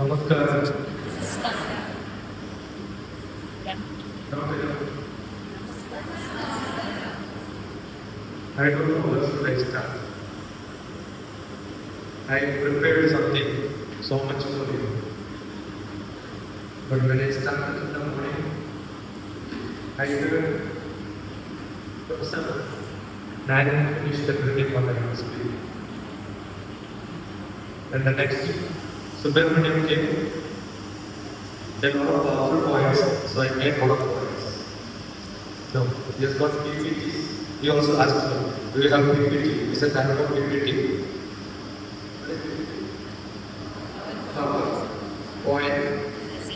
Namaskar. I don't know where should I start. I prepared something so much for you. But when I started in the morning, I heard some I didn't finish the critic what I was speaking. Then the next Subramaniam came. There were a lot of powerful points, so I made a lot of points. No, he has got PPTs. He also asked me, do you have PPT? He said, I have a PPT. Point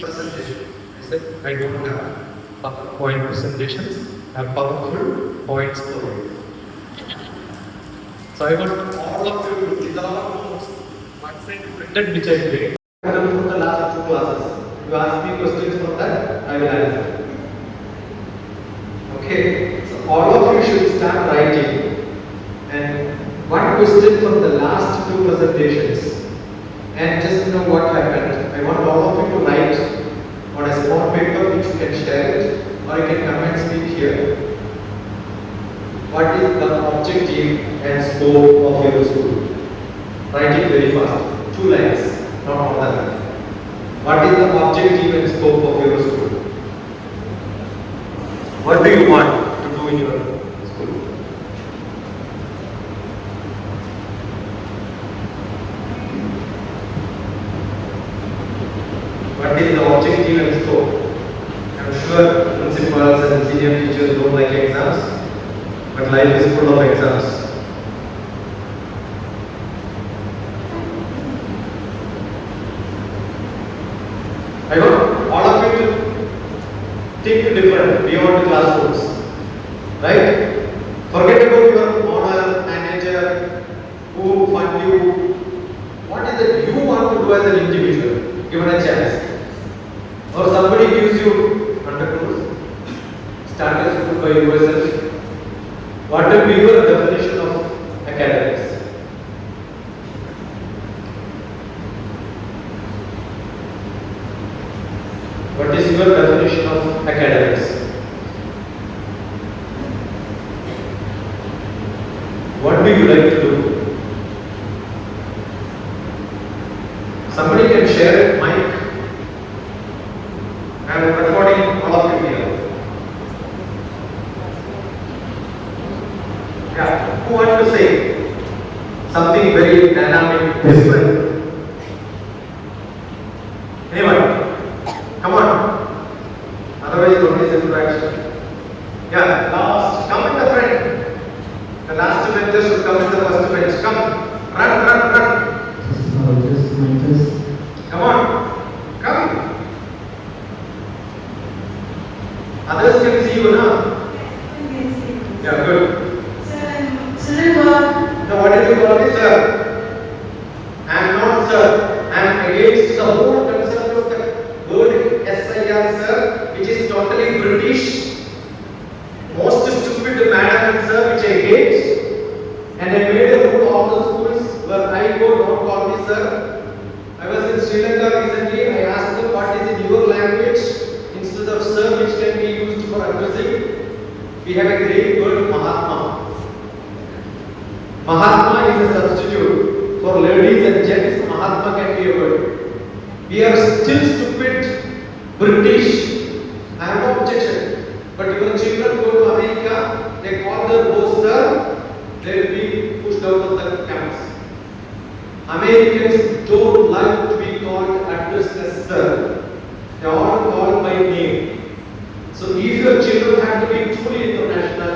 presentation. I said, I don't have PowerPoint presentations. I have powerful points for you. So I want all of you to these are all one-side printed which I made. From the last 2 classes. You ask me questions from that, I will answer. Okay, so all of you should start writing. And one question from the last 2 presentations. And just know what happened. I want all of you to write on a small paper which you can share it, or you can come and speak here. What is the objective and scope of your school? Write it very fast. 2 lines, not more than that. What is the objective and scope of your school? What do you want to do in your school? What is the objective and scope? I am sure principals and senior teachers don't like exams. But life is full of exams. I want all of you to think different beyond the classrooms. Right? Forget about your owner, manager, who fund you. What is it you want to do as an individual, given a chance? Or somebody gives you 100 crores, start a school by yourself. What will be your definition of academics? What is your definition of academics? What do you like to do? Somebody can share mic. I am recording all of you here. Yeah, who wants to say something very dynamic, different? Anyone? Come on. Otherwise, don't miss interaction. Yeah, last. Come in the front. The last bencher should come in the first bench. Come. Run. Come on. Come. Others can see you now. Yeah, good. Now what did you call me, sir? I am not sir. I am against the whole concept of the word SIR, sir, which is totally British. Most stupid madam and sir, which I hate. And I made a rule all the schools where I go, don't call me sir. I was in Sri Lanka recently. I asked them what is in your language instead of sir, which can be used for addressing. We have a great word, Mahatma. Mahatma is a substitute for ladies and gents. Mahatma can be a word. We are still stupid British. I have no objection. But your children go to America, they call their boss sir, they will be pushed out of the campus. Americans don't like to be called addressed as sir. They are all called by name. So if your children have to be truly international,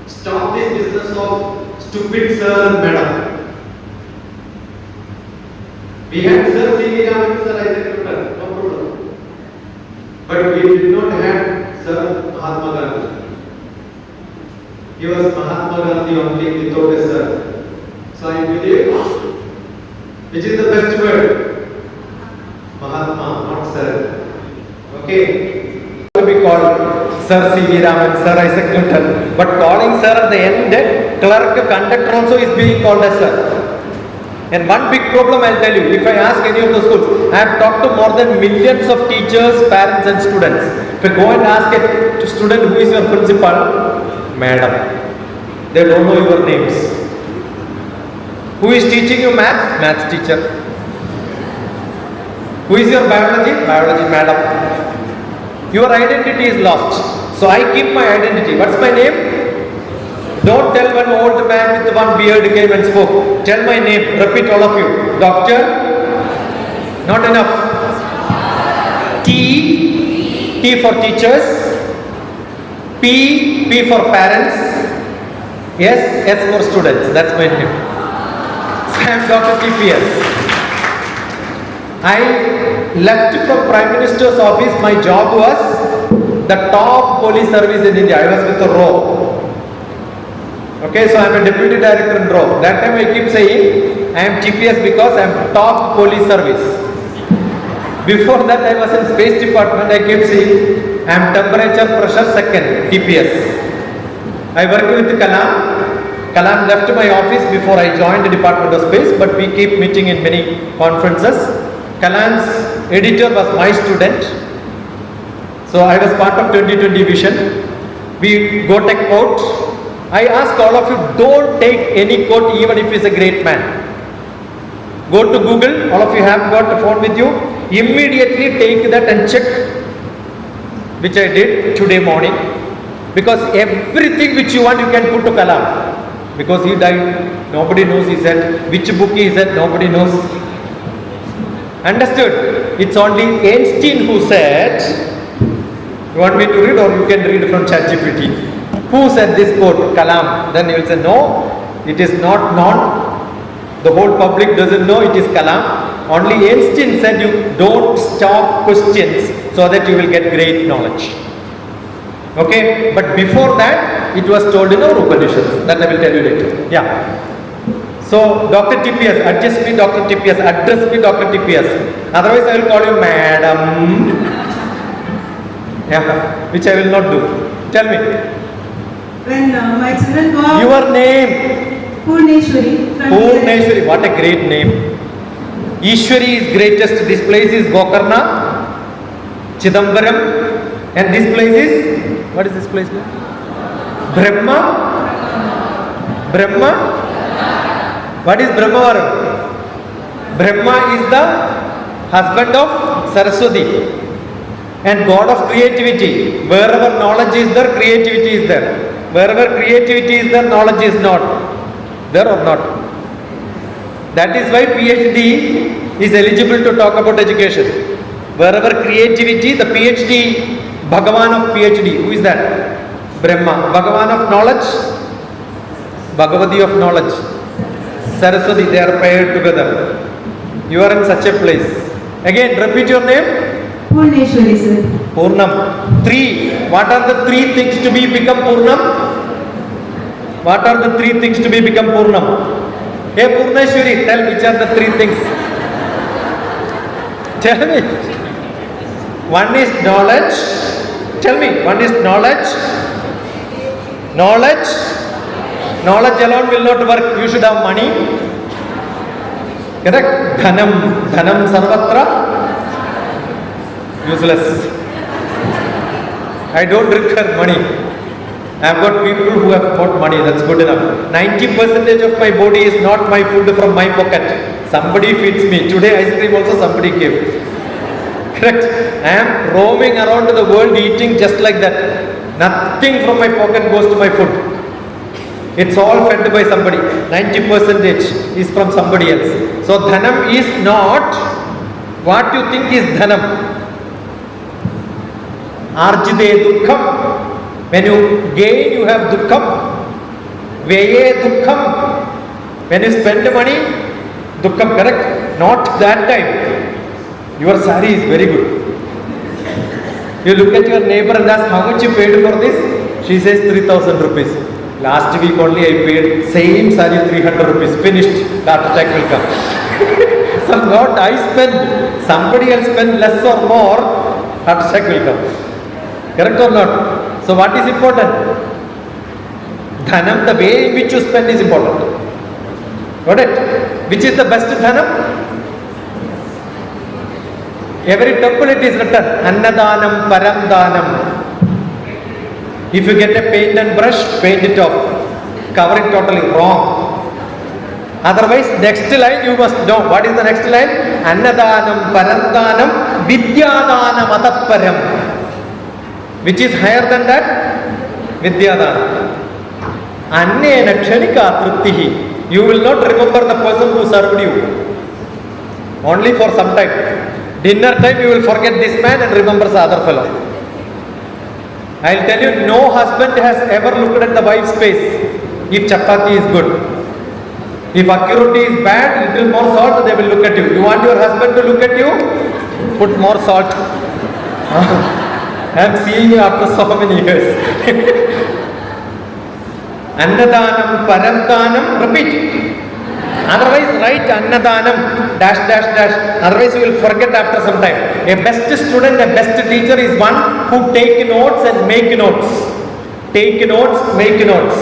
stop this business of stupid sir and madam. We had Sir C.V. Raman, Sir Isaac Newton, no problem. But we did not have Sir Mahatma Gandhi. He was Mahatma Gandhi only without a sir. So I believe, which is the best word? Mahatma, not sir. Okay? To be called Sir C.V. Raman, Sir Isaac Newton. But calling sir at the end, clerk, conductor also is being called as sir. And one big problem I'll tell you, if I ask any of the schools, I have talked to more than millions of teachers, parents and students. If I go and ask a student who is your principal, madam, they don't know your names. Who is teaching you maths? Maths teacher. Who is your biology? Biology madam. Your identity is lost. So I keep my identity. What's my name? Don't tell one old man with one beard came and spoke. Tell my name. Repeat all of you. Doctor. Not enough. T. T for teachers. P. P for parents. S. S for students. That's my name. I am DrTPS. I left from Prime Minister's office. My job was the top police service in India. I was with the RAW. Okay, so I am a deputy director in RAW. That time I keep saying I am TPS because I am top police service. Before that I was in space department. I keep saying I am temperature pressure second TPS. I worked with Kalam. Kalam left my office before I joined the Department of Space, but we keep meeting in many conferences. Kalam's editor was my student. So I was part of 2020 vision. We go take quote. I ask all of you, don't take any quote even if he's a great man. Go to Google, all of you have got a phone with you. Immediately take that and check, which I did today morning. Because everything which you want you can put to Kalam. Because he died, nobody knows he said. Which book he said, nobody knows. Understood? It's only Einstein who said, you want me to read or you can read from ChatGPT. Who said this quote? Kalam. Then you will say, no, it is not known. The whole public doesn't know it is Kalam. Only Einstein said you don't stop questions so that you will get great knowledge. Okay, but before that it was told in our Upanishads. That I will tell you later. Yeah. So DrTPS, address me DrTPS, address me DrTPS. Otherwise I will call you madam. Yeah, which I will not do. Tell me. When my children go out, your name? Purneshwari. Purneshwari, what a great name. Ishwari is greatest. This place is Gokarna, Chidambaram, and this place is, what is this place? Brahma. Brahma. What is Brahmavara? Brahma is the husband of Saraswati and God of creativity. Wherever knowledge is there, creativity is there. Wherever creativity is there, knowledge is not. There or not? That is why PhD is eligible to talk about education. Wherever creativity, the PhD, Bhagavan of PhD, who is that? Brahma. Bhagavan of knowledge, Bhagavati of knowledge, Saraswati, they are paired together. You are in such a place. Again, repeat your name. Purneshwari, sir. Purnam. 3. What are the 3 things to be become Purnam? What are the 3 things to be become Purnam? Hey Purneshwari, tell which are the 3 things. Tell me. One is knowledge. Tell me. One is knowledge. Knowledge. Knowledge alone will not work. You should have money. Correct? Dhanam. Dhanam sarvatra. Useless. I don't require money. I have got people who have got money. That's good enough. 90% of my body is not my food from my pocket. Somebody feeds me. Today ice cream also somebody gave. Correct? I am roaming around the world eating just like that. Nothing from my pocket goes to my food. It's all fed by somebody. 90% is from somebody else. So dhanam is not what you think is dhanam. Arjide dukkham. When you gain, you have dukkham. Veye dukkham. When you spend money, dukkham, correct? Not that time. Your sari is very good. You look at your neighbor and ask how much you paid for this. She says 3,000 rupees. Last week only I paid same sari 300 rupees. Finished. Heart attack will come. So not I spend. Somebody else spend less or more. Heart attack will come. Correct or not? So what is important? Dhanam, the way in which you spend is important. Got it? Which is the best dhanam? Every temple it is written Annadanam Paramdanam. If you get a paint and brush, paint it off. Cover it totally. Wrong. Otherwise, next line you must know. What is the next line? Annadanam Paramdanam Vidyadanam Atapparam. Which is higher than that? Vidyadanam. Annena Kshanika Truptihi. You will not remember the person who served you. Only for some time. Dinner time you will forget this man and remember the other fellow. I'll tell you, no husband has ever looked at the wife's face if chapati is good. If accuracy is bad, little more salt, they will look at you. You want your husband to look at you? Put more salt. I am seeing you after so many years. Annadanam Paramdanam, repeat. Otherwise, write Annadanam dash dash dash. Otherwise, you will forget after some time. A best student, a best teacher is one who take notes and make notes. Take notes, make notes.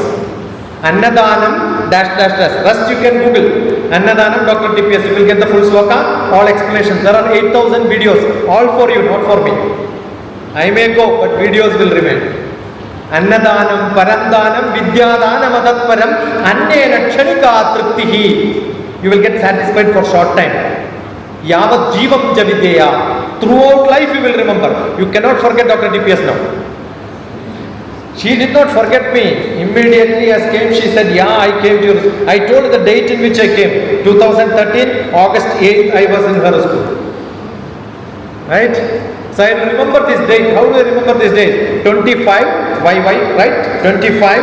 Annadanam dash dash dash. Rest you can Google. Annadanam DrTPS. You will get the full sloka, all explanations. There are 8,000 videos, all for you, not for me. I may go, but videos will remain. Annadanam Paramdanam Vidyadanam Adatparam Annena Kshanika Truptihi. You will get satisfied for short time. Yavat Jivam Javideya. Throughout life you will remember. You cannot forget DrTPS now. She did not forget me. Immediately as came, she said, yeah, I came to your... I told the date in which I came. 2013, August 8th, I was in her school. Right? So I remember this date. How do I remember this date? 25, YY, right? 25,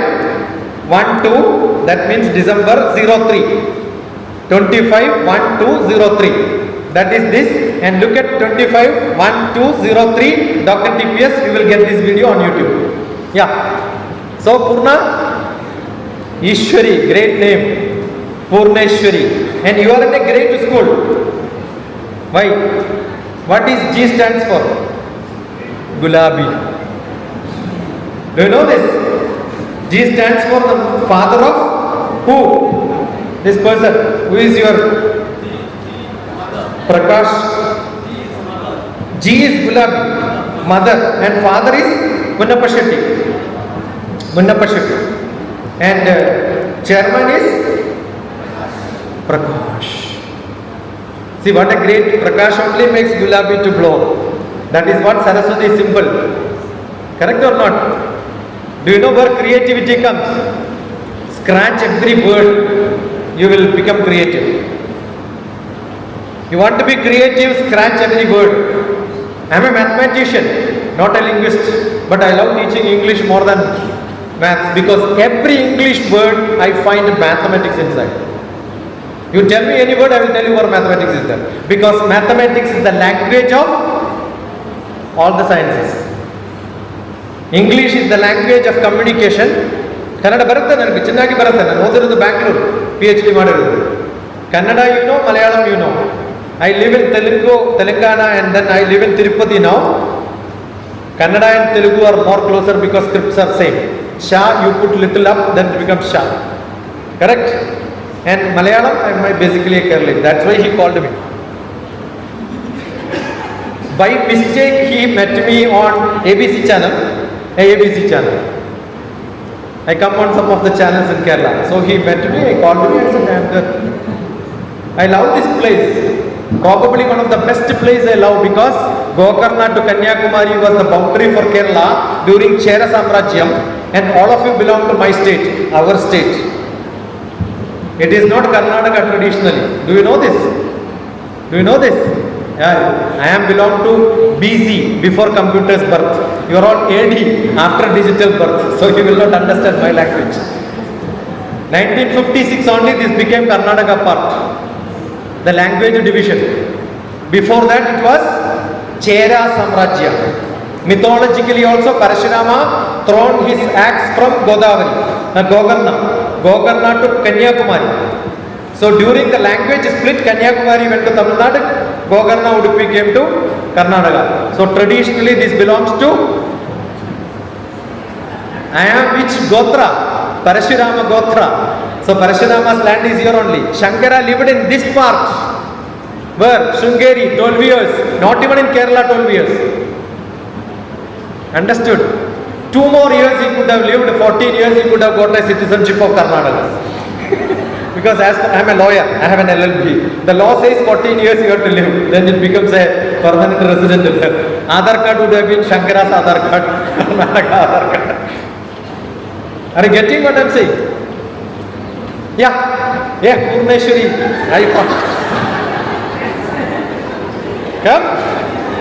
1-2, that means December 03. 25, 1-2-03. That is this. And look at 25, 1-2-03, DrTPS. You will get this video on YouTube. Yeah. So Purna, Ishwari, great name. Purneshwari. And you are in a great school. Why? What is G stands for? Gulabi. Do you know this? G stands for the father of who? This person. Who is your Prakash? G is Gulabi. Mother. And father is Munnappa Shetty. Munnappa Shetty. And chairman is Prakash. See what a great Prakash only makes Gulabi to blow. That is what Saraswati symbol. Correct or not? Do you know where creativity comes? Scratch every word, you will become creative. You want to be creative, scratch every word. I am a mathematician, not a linguist, but I love teaching English more than maths because every English word I find mathematics inside. You tell me any word, I will tell you where mathematics is there. Because mathematics is the language of all the sciences. English is the language of communication. Kannada baratte nanage chennagi baratte. Nanu odirodu Bangalore, PhD ಮಾಡಿರೋದು. Kannada you know, Malayalam you know. I live in Telugu, Telangana and then I live in Tirupati now. Kannada and Telugu are more closer because scripts are same. Sha you put little up, then it becomes Sha. Correct? And Malayalam, I am basically a Kerala. That's why he called me. By mistake, he met me on ABC channel. ABC channel. I come on some of the channels in Kerala. So he met me, I called me and said, I am there. I love this place. Probably one of the best places I love because Gokarna to Kanyakumari was the boundary for Kerala during Chera Samrajyam and all of you belong to my state, our state. It is not Karnataka traditionally. Do you know this? Do you know this? Yeah, I am belong to BC, before computer's birth. You are all AD, after digital birth. So you will not understand my language. 1956 only this became Karnataka part. The language division. Before that it was Chera Samrajya. Mythologically also Parashurama thrown his axe from Godavari, Gokarna to Kanyakumari. So during the language split, Kanyakumari went to Tamil Nadu, Gokarna Udupi came to Karnataka. So traditionally this belongs to, I am which Gotra? Parashurama Gotra. So Parashurama's land is here only. Shankara lived in this part. Where? Sringeri, 12 years. Not even in Kerala, 12 years. Understood? 2 more years he could have lived, 14 years he could have got a citizenship of Karnataka. Because as I am a lawyer, I have an LLB. The law says 14 years you have to live. Then it becomes a permanent resident there. Aadhaar card would have been Shankara's Aadhaar card. Karnataka Aadhaar card. Are you getting what I am saying? Yeah. Yeah, Purneshwari. Come.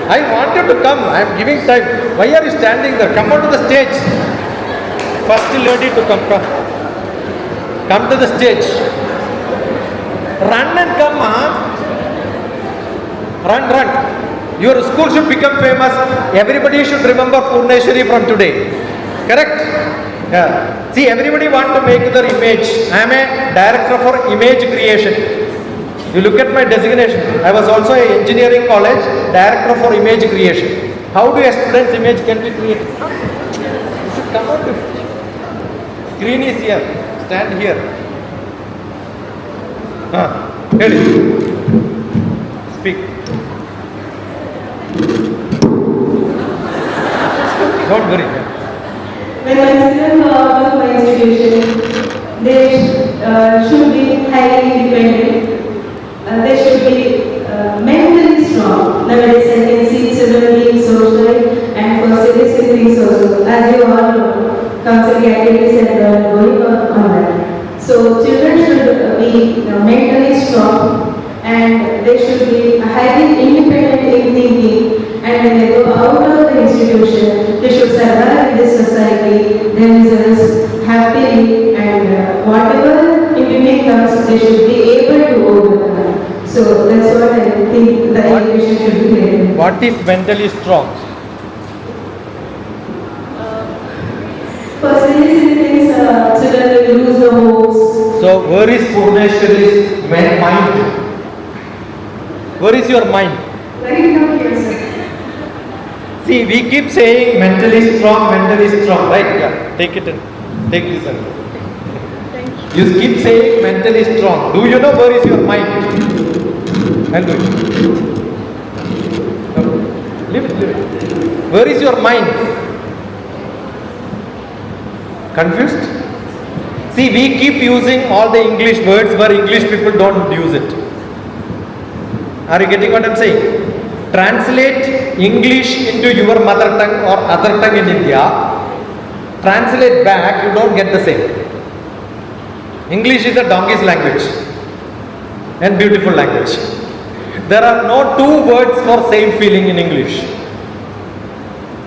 I want you to come. I am giving time. Why are you standing there? Come on to the stage. First lady to come. Come to the stage. Run and come, Run. Your school should become famous. Everybody should remember Purneshwari from today. Correct? Yeah. See, everybody want to make their image. I am a director for image creation. You look at my designation. I was also an engineering college director for image creation. How do a student's image can be created? You should come out. Screen is here. Stand here. Ready? Speak. Don't worry. When my children go out of my institution, they should be highly independent. They should be mentally strong. Nowadays I can see children being social and for seriously things also. As you all know, counseling activities and going on that. So children should be mentally strong and they should be highly independent in thinking. And when they go out of the institution, they should survive in this society, themselves happily, and whatever impediment comes, they should be able to overcome. So that's what I think the education should be created. What is mentally strong? For seriously things, children will lose the hopes. So where is Purneshwari's mind? Where is your mind? Right now here, sir. See, we keep saying mentally strong, right? Yeah, take it in. Take this in. Thank You keep saying mentally strong. Do you know where is your mind? I'll do it. No. Leave it. Where is your mind? Confused? See, we keep using all the English words where English people don't use it. Are you getting what I'm saying? Translate English into your mother tongue or other tongue in India. Translate back, you don't get the same. English is a donkey's language and beautiful language. There are no two words for same feeling in English.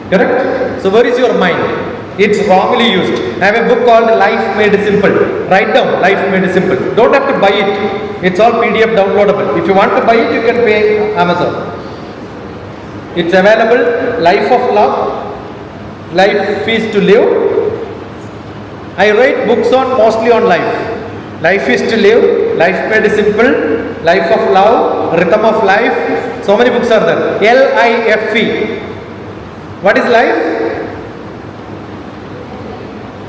Correct? So where is your mind? It's wrongly used. I have a book called Life Made Simple. Write down Life Made Simple. Don't have to buy it. It's all PDF downloadable. If you want to buy it, you can pay Amazon. It's available. Life of Love. Life is to live. I write books on mostly on life. Life is to live. Life Made Simple. Life of Love. Rhythm of Life. So many books are there. LIFE. What is life?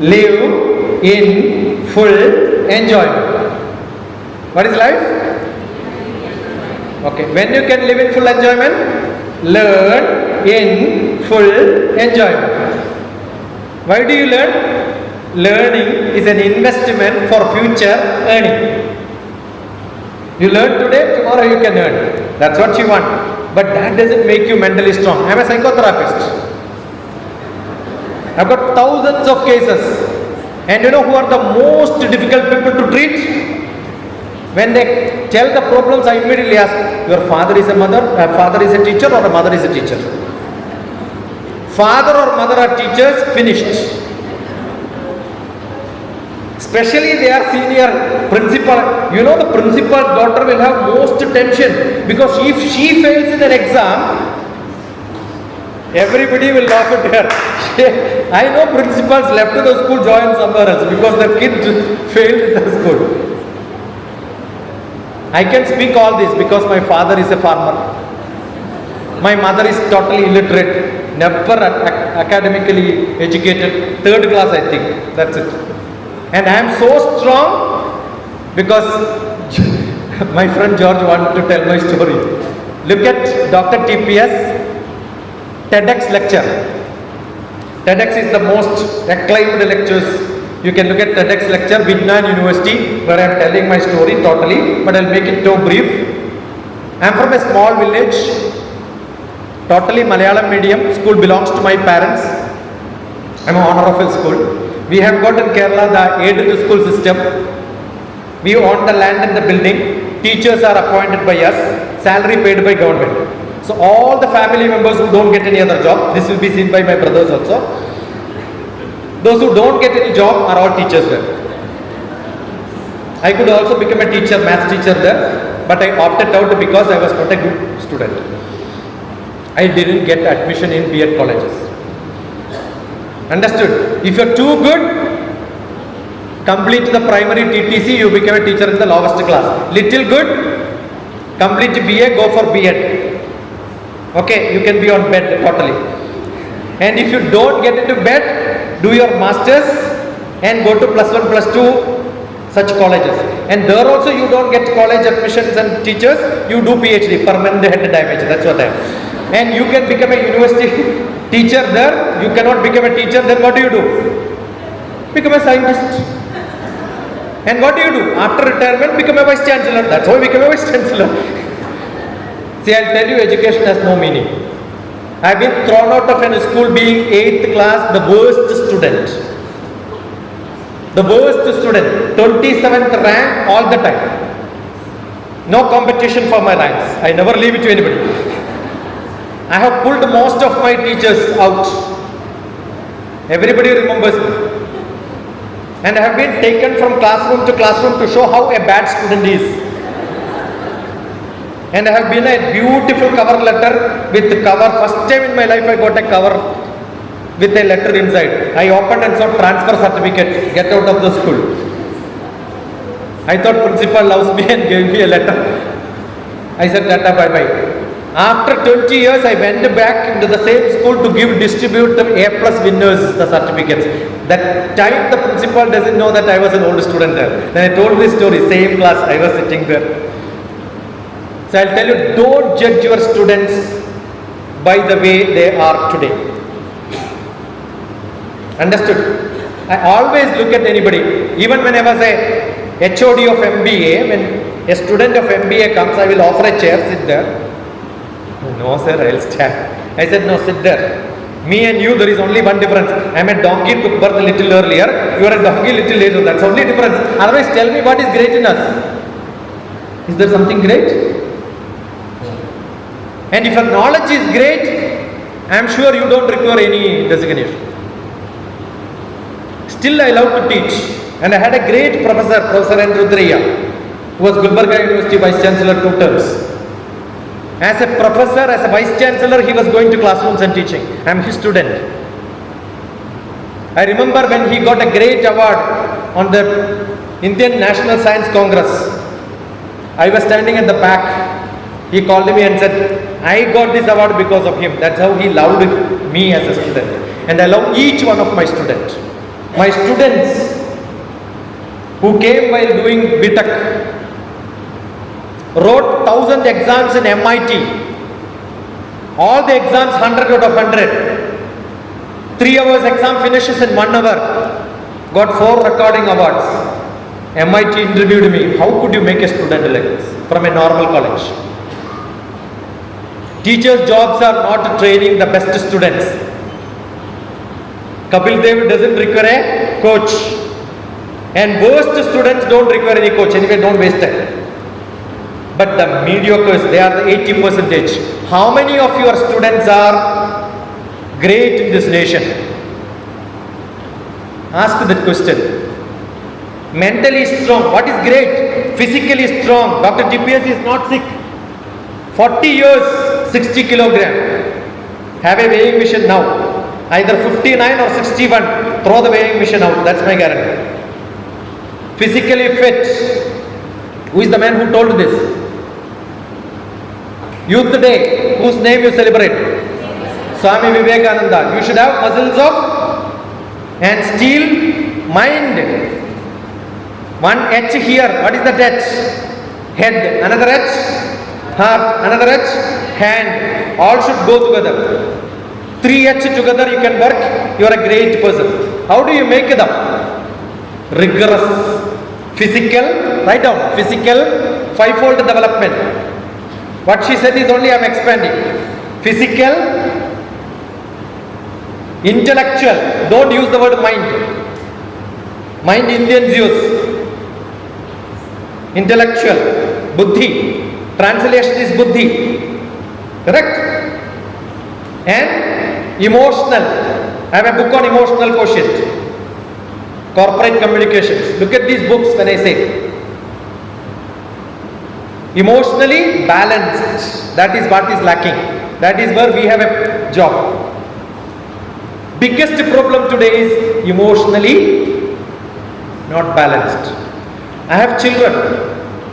Live in full enjoyment. What is life? Okay. When you can live in full enjoyment? Learn in full enjoyment. Why do you learn? Learning is an investment for future earning. You learn today, tomorrow you can earn. That's what you want. But that doesn't make you mentally strong. I am a psychotherapist. I've got thousands of cases. And you know who are the most difficult people to treat? When they tell the problems, I immediately ask, your father is a father is a teacher or a mother is a teacher? Father or mother are teachers, finished. Especially they are senior principal. You know the principal's daughter will have most tension because if she fails in an exam, everybody will laugh at her. I know principals left the school, joined somewhere else because the kid failed in the school. I can speak all this because my father is a farmer. My mother is totally illiterate, never academically educated, third class I think, that's it. And I am so strong Because my friend George wanted to tell my story. Look at DrTPS TEDx lecture. TEDx is the most acclaimed lectures. You can look at TEDx lecture, Vignan University, where I am telling my story totally, but I'll make it too brief. I am from a small village, totally Malayalam medium. School belongs to my parents. I am an honor of a school. We have got in Kerala the aided school system. We own the land and the building. Teachers are appointed by us. Salary paid by government. So all the family members who don't get any other job, this will be seen by my brothers also. Those who don't get any job are all teachers there. I could also become a teacher, math teacher there, but I opted out because I was not a good student. I didn't get admission in B.Ed colleges. Understood? If you're too good, complete the primary TTC, you become a teacher in the lowest class. Little good, complete BA, go for B.Ed. Okay, you can be on bed totally. And if you don't get into bed, do your masters and go to +1, +2 such colleges. And there also you don't get college admissions and teachers, you do PhD, permanent head damage, that's what I am. And you can become a university teacher there, you cannot become a teacher, then what do? Become a scientist. And what do? After retirement, become a vice chancellor. That's how you become a vice chancellor. See, I'll tell you, education has no meaning. I've been thrown out of a school being 8th class, the worst student. The worst student, 27th rank all the time. No competition for my ranks. I never leave it to anybody. I have pulled most of my teachers out. Everybody remembers me. And I have been taken from classroom to classroom to show how a bad student is. And I have been a beautiful cover letter with cover. First time in my life I got a cover with a letter inside. I opened and saw transfer certificate, get out of the school. I thought principal loves me and gave me a letter. I said tata bye bye. After 20 years I went back into the same school to distribute the A+ winners the certificates. That time the principal doesn't know that I was an old student there. Then I told this story, same class, I was sitting there. So I'll tell you, don't judge your students by the way they are today. Understood? I always look at anybody, even when I was a HOD of MBA, when a student of MBA comes, I will offer a chair, sit there. No sir, I'll stand. I said, no, sit there. Me and you, there is only one difference. I am a donkey, took birth a little earlier. You are a donkey little later. That's only difference. Otherwise, tell me what is great in us. Is there something great? And if your knowledge is great, I am sure you don't require any designation. Still, I love to teach. And I had a great professor, Professor N. Rudraya, who was Gulbarga University Vice Chancellor 2 terms. As a professor, as a Vice Chancellor, he was going to classrooms and teaching. I am his student. I remember when he got a great award on the Indian National Science Congress. I was standing at the back. He called me and said, I got this award because of him. That's how he loved me as a student. And I love each one of my students. My students who came while doing BTech wrote 1,000 exams in MIT. All the exams 100 out of 100. 3 hours exam finishes in 1 hour. Got 4 recording awards. MIT interviewed me. How could you make a student like this from a normal college? Teachers' jobs are not training the best students. Kapil Dev doesn't require a coach. And worst students don't require any coach. Anyway, don't waste time. But the mediocres, they are the 80%. How many of your students are great in this nation? Ask that question. Mentally strong. What is great? Physically strong. DrTPS is not sick. 40 years, 60 kilogram. Have a weighing machine now. Either 59 or 61. Throw the weighing machine out. That's my guarantee. Physically fit. Who is the man who told this? Youth Day, whose name you celebrate? Swami Vivekananda. You should have muscles of and steel mind. One H here. What is that H? Head. Another H? Heart. Another H? Hand. All should go together. 3H together you can work. You are a great person. How do you make it up? Rigorous. Physical. Write down. Physical. Fivefold development. What she said is only I am expanding. Physical. Intellectual. Don't use the word mind. Mind Indians use. Intellectual. Buddhi. Translation is buddhi. Correct? And emotional. I have a book on emotional quotient. Corporate communications. Look at these books when I say. Emotionally balanced. That is what is lacking. That is where we have a job. Biggest problem today is emotionally not balanced. I have children.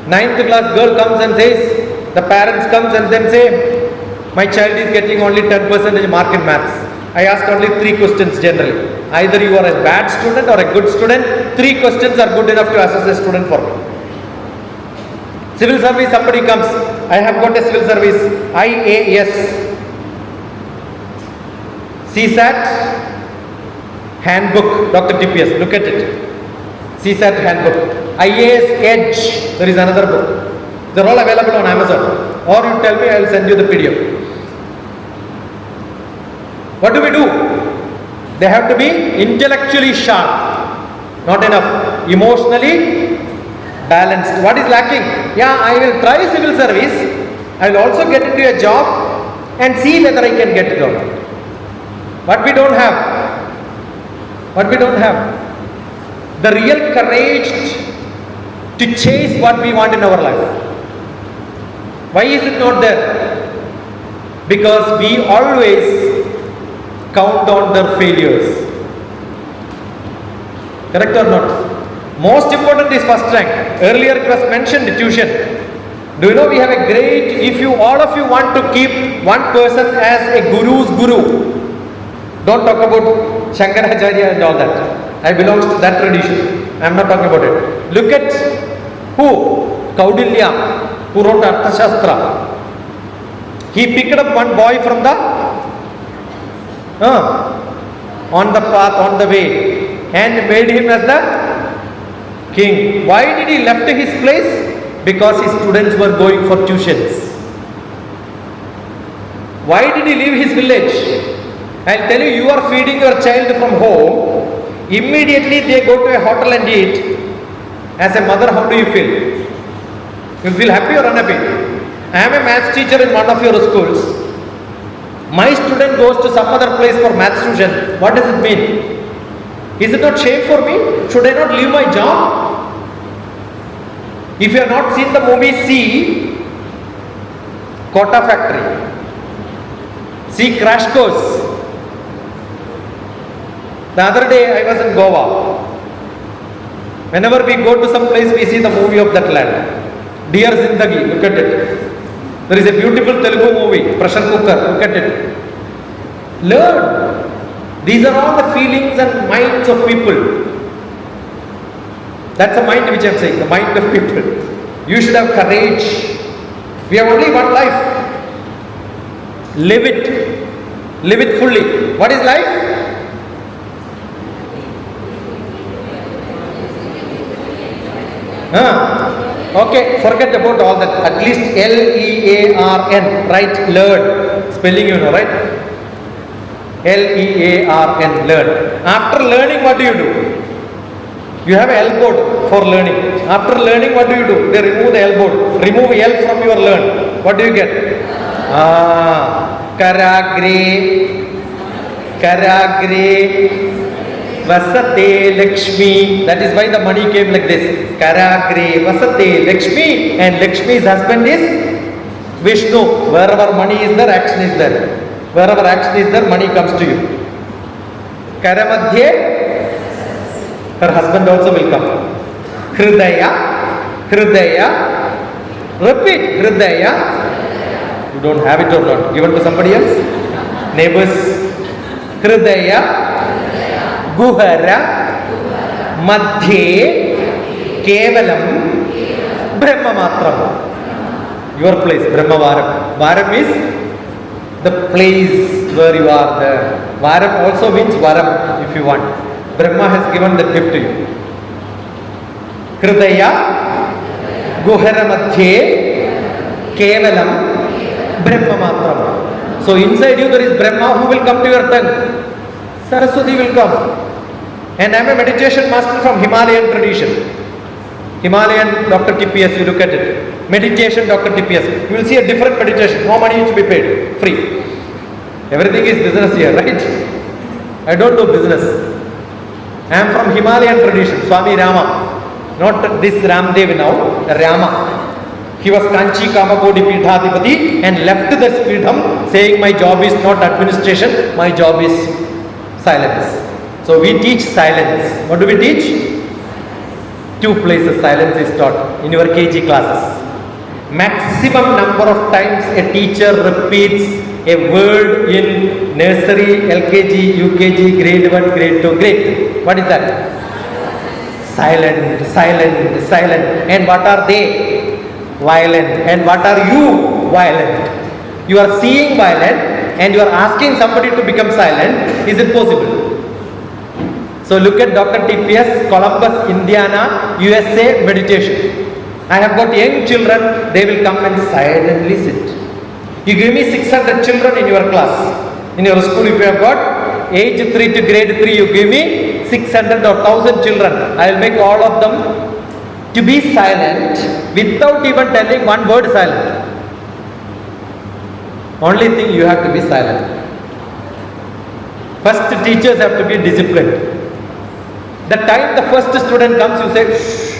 9th class girl comes and says, the parents comes and then say, my child is getting only 10% mark in maths. I ask only 3 questions generally. Either you are a bad student or a good student. 3 questions are good enough to assess a student for me. Civil service, somebody comes. I have got a civil service, IAS. CSAT handbook, DrTPS. Look at it. CSAT handbook. IAS Edge. There is another book. They are all available on Amazon. Or you tell me, I will send you the PDF. What do we do? They have to be intellectually sharp. Not enough. Emotionally balanced. What is lacking? Yeah, I will try civil service. I will also get into a job and see whether I can get it or not. What we don't have? What we don't have? The real courage to chase what we want in our life. Why is it not there? Because we always count on their failures. Correct or not? Most important is first rank. Earlier it was mentioned tuition. Do you know we have a great, if you all of you want to keep one person as a guru's guru, don't talk about Shankaracharya and all that. I belong to that tradition. I am not talking about it. Look at who? Kaudilya, who wrote Arthashastra. He picked up one boy from the on the path, on the way, and made him as the king. Why did he left his place? Because his students were going for tuitions. Why did he leave his village? I'll tell you, you are feeding your child from home. Immediately they go to a hotel and eat. As a mother, how do you feel? You feel happy or unhappy? I am a maths teacher in one of your schools. My student goes to some other place for maths tuition. What does it mean? Is it not shame for me? Should I not leave my job? If you have not seen the movie, see Kota Factory. See Crash Course. The other day I was in Goa. Whenever we go to some place, we see the movie of that land. Dear Zindagi, look at it. There is a beautiful Telugu movie, Pressure Cooker, look at it. Learn. These are all the feelings and minds of people. That's the mind which I am saying, the mind of people. You should have courage. We have only one life. Live it. Live it fully. What is life? Okay, forget about all that. At least L-E-A-R-N, right? Learn. Spelling you know, right? L-E-A-R-N, learn. After learning, what do? You have an L board for learning. After learning, what do? They remove the L board. Remove L from your learn. What do you get? Karagre. Karagre. Vasate Lakshmi. That is why the money came like this. Karagre Vasate Lakshmi, and Lakshmi's husband is Vishnu. Wherever money is there, action is there. Wherever action is there, money comes to you. Karamadhye, her husband also will come. Hridaya, Hridaya. Repeat, Hridaya. You don't have it or not? Given to somebody else? Neighbors. Hridaya. Guhara, Madhye, Kevalam Brahmamatram. Your place, Brahmavara. Varam is the place where you are there. Varam also means Varam if you want. Brahma has given the gift to you. Hridaya Guhara Madhye Kevalam Brahmamatram. So inside you there is Brahma. Who will come to your tongue? Saraswati will come. And I am a meditation master from Himalayan tradition. Himalayan DrTPS, you look at it. Meditation DrTPS. You will see a different meditation. No money is to be paid. Free. Everything is business here, right? I don't do business. I am from Himalayan tradition. Swami Rama. Not this Ramdev now. Rama. He was Kanchi Kamakodi Pithadipati and left the Pitham saying my job is not administration, my job is silence. So we teach silence. What do we teach? 2 places silence is taught in your KG classes. Maximum number of times a teacher repeats a word in nursery, LKG, UKG, grade 1, grade 2, grade 3. What is that? Silent, silent, silent. And what are they? Violent. And what are you? Violent. You are seeing violent and you are asking somebody to become silent. Is it possible? So look at DrTPS, Columbus, Indiana, USA meditation. I have got young children, they will come and silently sit. You give me 600 children in your class. In your school, if you have got age 3 to grade 3, you give me 600 or 1000 children. I will make all of them to be silent without even telling one word silent. Only thing you have to be silent. First teachers have to be disciplined. The time the first student comes, you say, shh.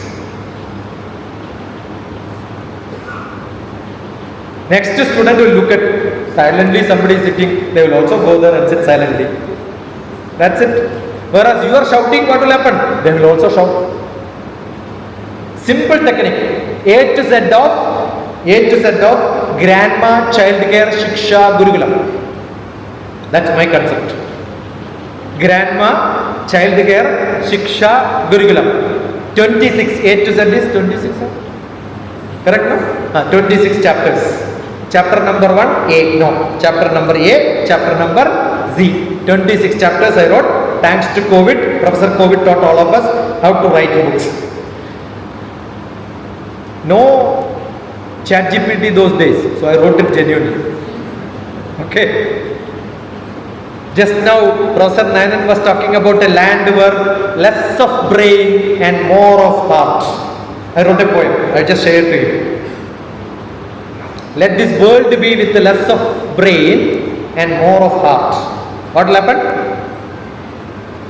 Next student will look at silently, somebody is sitting, they will also go there and sit silently. That's it. Whereas you are shouting, what will happen? They will also shout. Simple technique. A to Z of grandma, child care, shiksha, gurukulam. That's my concept. Grandma, child care, shiksha, gurukulam. 26. A to Z is 26. Correct, no? 26 chapters. Chapter number 1, A. No. Chapter number A, chapter number Z. 26 chapters I wrote. Thanks to COVID, Professor COVID taught all of us how to write books. No ChatGPT those days, so I wrote it genuinely. Okay. Just now, Professor Nayanan was talking about a land where less of brain and more of heart. I wrote a poem. I just shared to you. Let this world be with less of brain and more of heart. What will happen?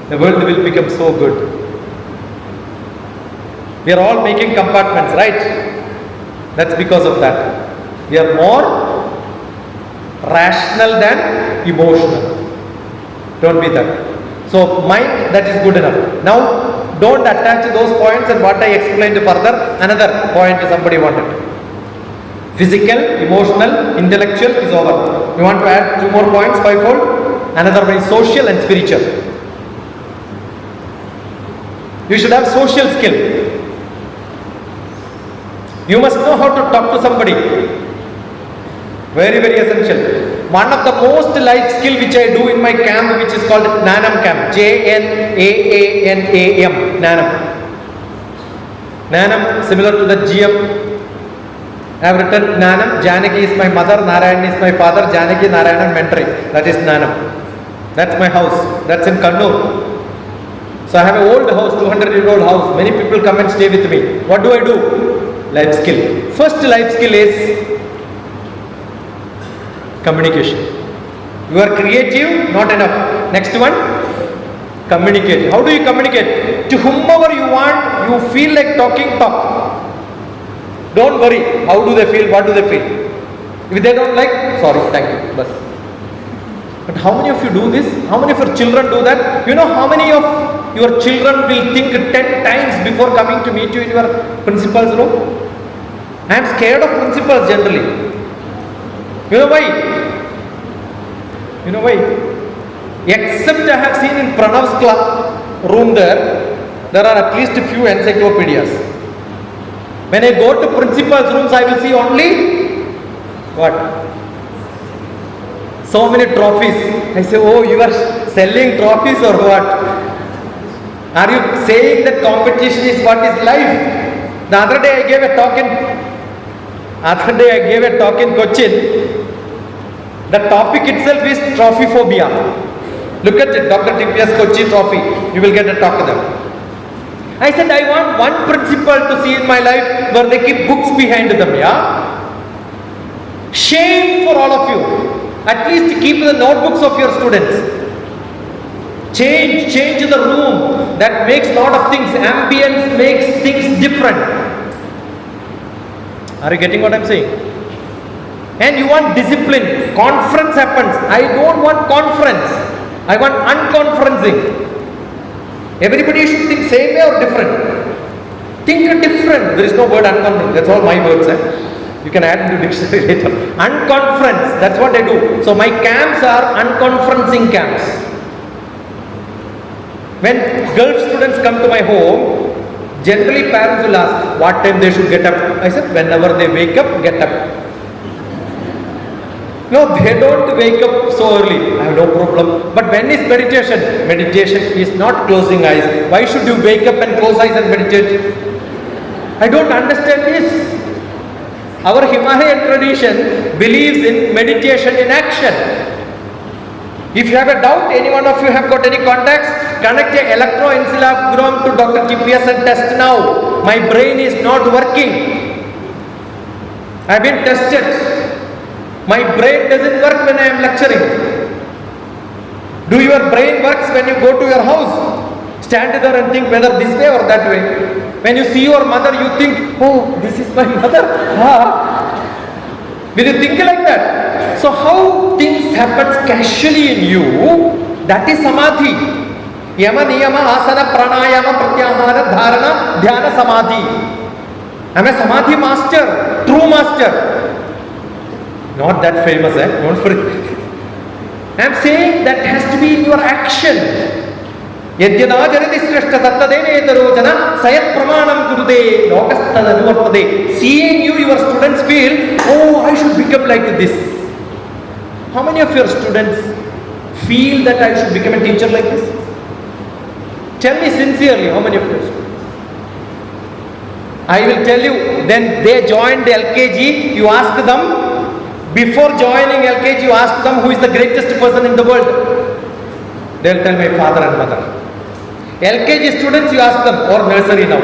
The world will become so good. We are all making compartments, right? That's because of that. We are more rational than emotional. Don't be that. So mind, that is good enough. Now don't attach those points and what I explained further. Another point somebody wanted. Physical, emotional, intellectual is over. You want to add 2 more points, 5-fold? Another one is social and spiritual. You should have social skill. You must know how to talk to somebody. Very, very essential. One of the most life skill which I do in my camp, which is called Nanam camp. Jnaanam. Nanam. Nanam, similar to the GM. I have written Nanam. Janaki is my mother, Narayan is my father, Janaki, Narayan, mentoring. That is Nanam. That's my house. That's in Kannur. So I have an old house, 200-year-old house. Many people come and stay with me. What do I do? Life skill. First life skill is communication. You are creative, not enough. Next one, communicate. How do you communicate? To whomever you want, you feel like talking, talk. Don't worry. How do they feel? What do they feel? If they don't like, sorry, thank you. Bas. But how many of you do this? How many of your children do that? You know how many of your children will think 10 times before coming to meet you in your principal's room? I am scared of principals generally. You know why? You know why? Except I have seen in Pranav's room there are at least a few encyclopedias. When I go to principal's rooms, I will see only what? So many trophies. I say, oh, you are selling trophies or what? Are you saying that competition is what is life? The other day I gave a talk in Cochin. The topic itself is trophy phobia. Look at it, DrTPS Kochi trophy. You will get a talk to them. I said, I want one principal to see in my life where they keep books behind them, yeah? Shame for all of you. At least keep the notebooks of your students. Change the room. That makes lot of things. Ambience makes things different. Are you getting what I'm saying? And you want discipline. Conference happens. I don't want conference. I want unconferencing. Everybody should think same way or different. Think different. There is no word unconference. That's all my words. You can add into dictionary later. Unconference. That's what I do. So my camps are unconferencing camps. When Gulf students come to my home, generally parents will ask what time they should get up. I said, whenever they wake up, get up. No, they don't wake up so early. I have no problem. But when is meditation? Meditation is not closing eyes. Why should you wake up and close eyes and meditate? I don't understand this. Our Himalayan tradition believes in meditation in action. If you have a doubt, any one of you have got any contacts, connect a electroencephalogram to DrTPS and test now. My brain is not working. I have been tested. My brain doesn't work when I am lecturing. Do your brain works when you go to your house? Stand there and think whether this way or that way. When you see your mother, you think, oh, this is my mother. Will you think like that? So how things happen casually in you, that is samadhi. Yama, niyama, asana, pranayama, pratyahara, dharana, dhyana, samadhi. I am a samadhi master, true master. Not that famous, don't forget. I am saying that has to be in your action. Yadyada jarati shrestha tattadene etarojana sayat pramanam kurude lokastada nuvartade. Seeing you, your students feel, oh, I should become like this. How many of your students feel that I should become a teacher like this? Tell me sincerely, how many of your students? I will tell you, then they joined the LKG, you ask them, before joining LKG, you ask them who is the greatest person in the world. They will tell my father and mother. LKG students, you ask them, or nursery now.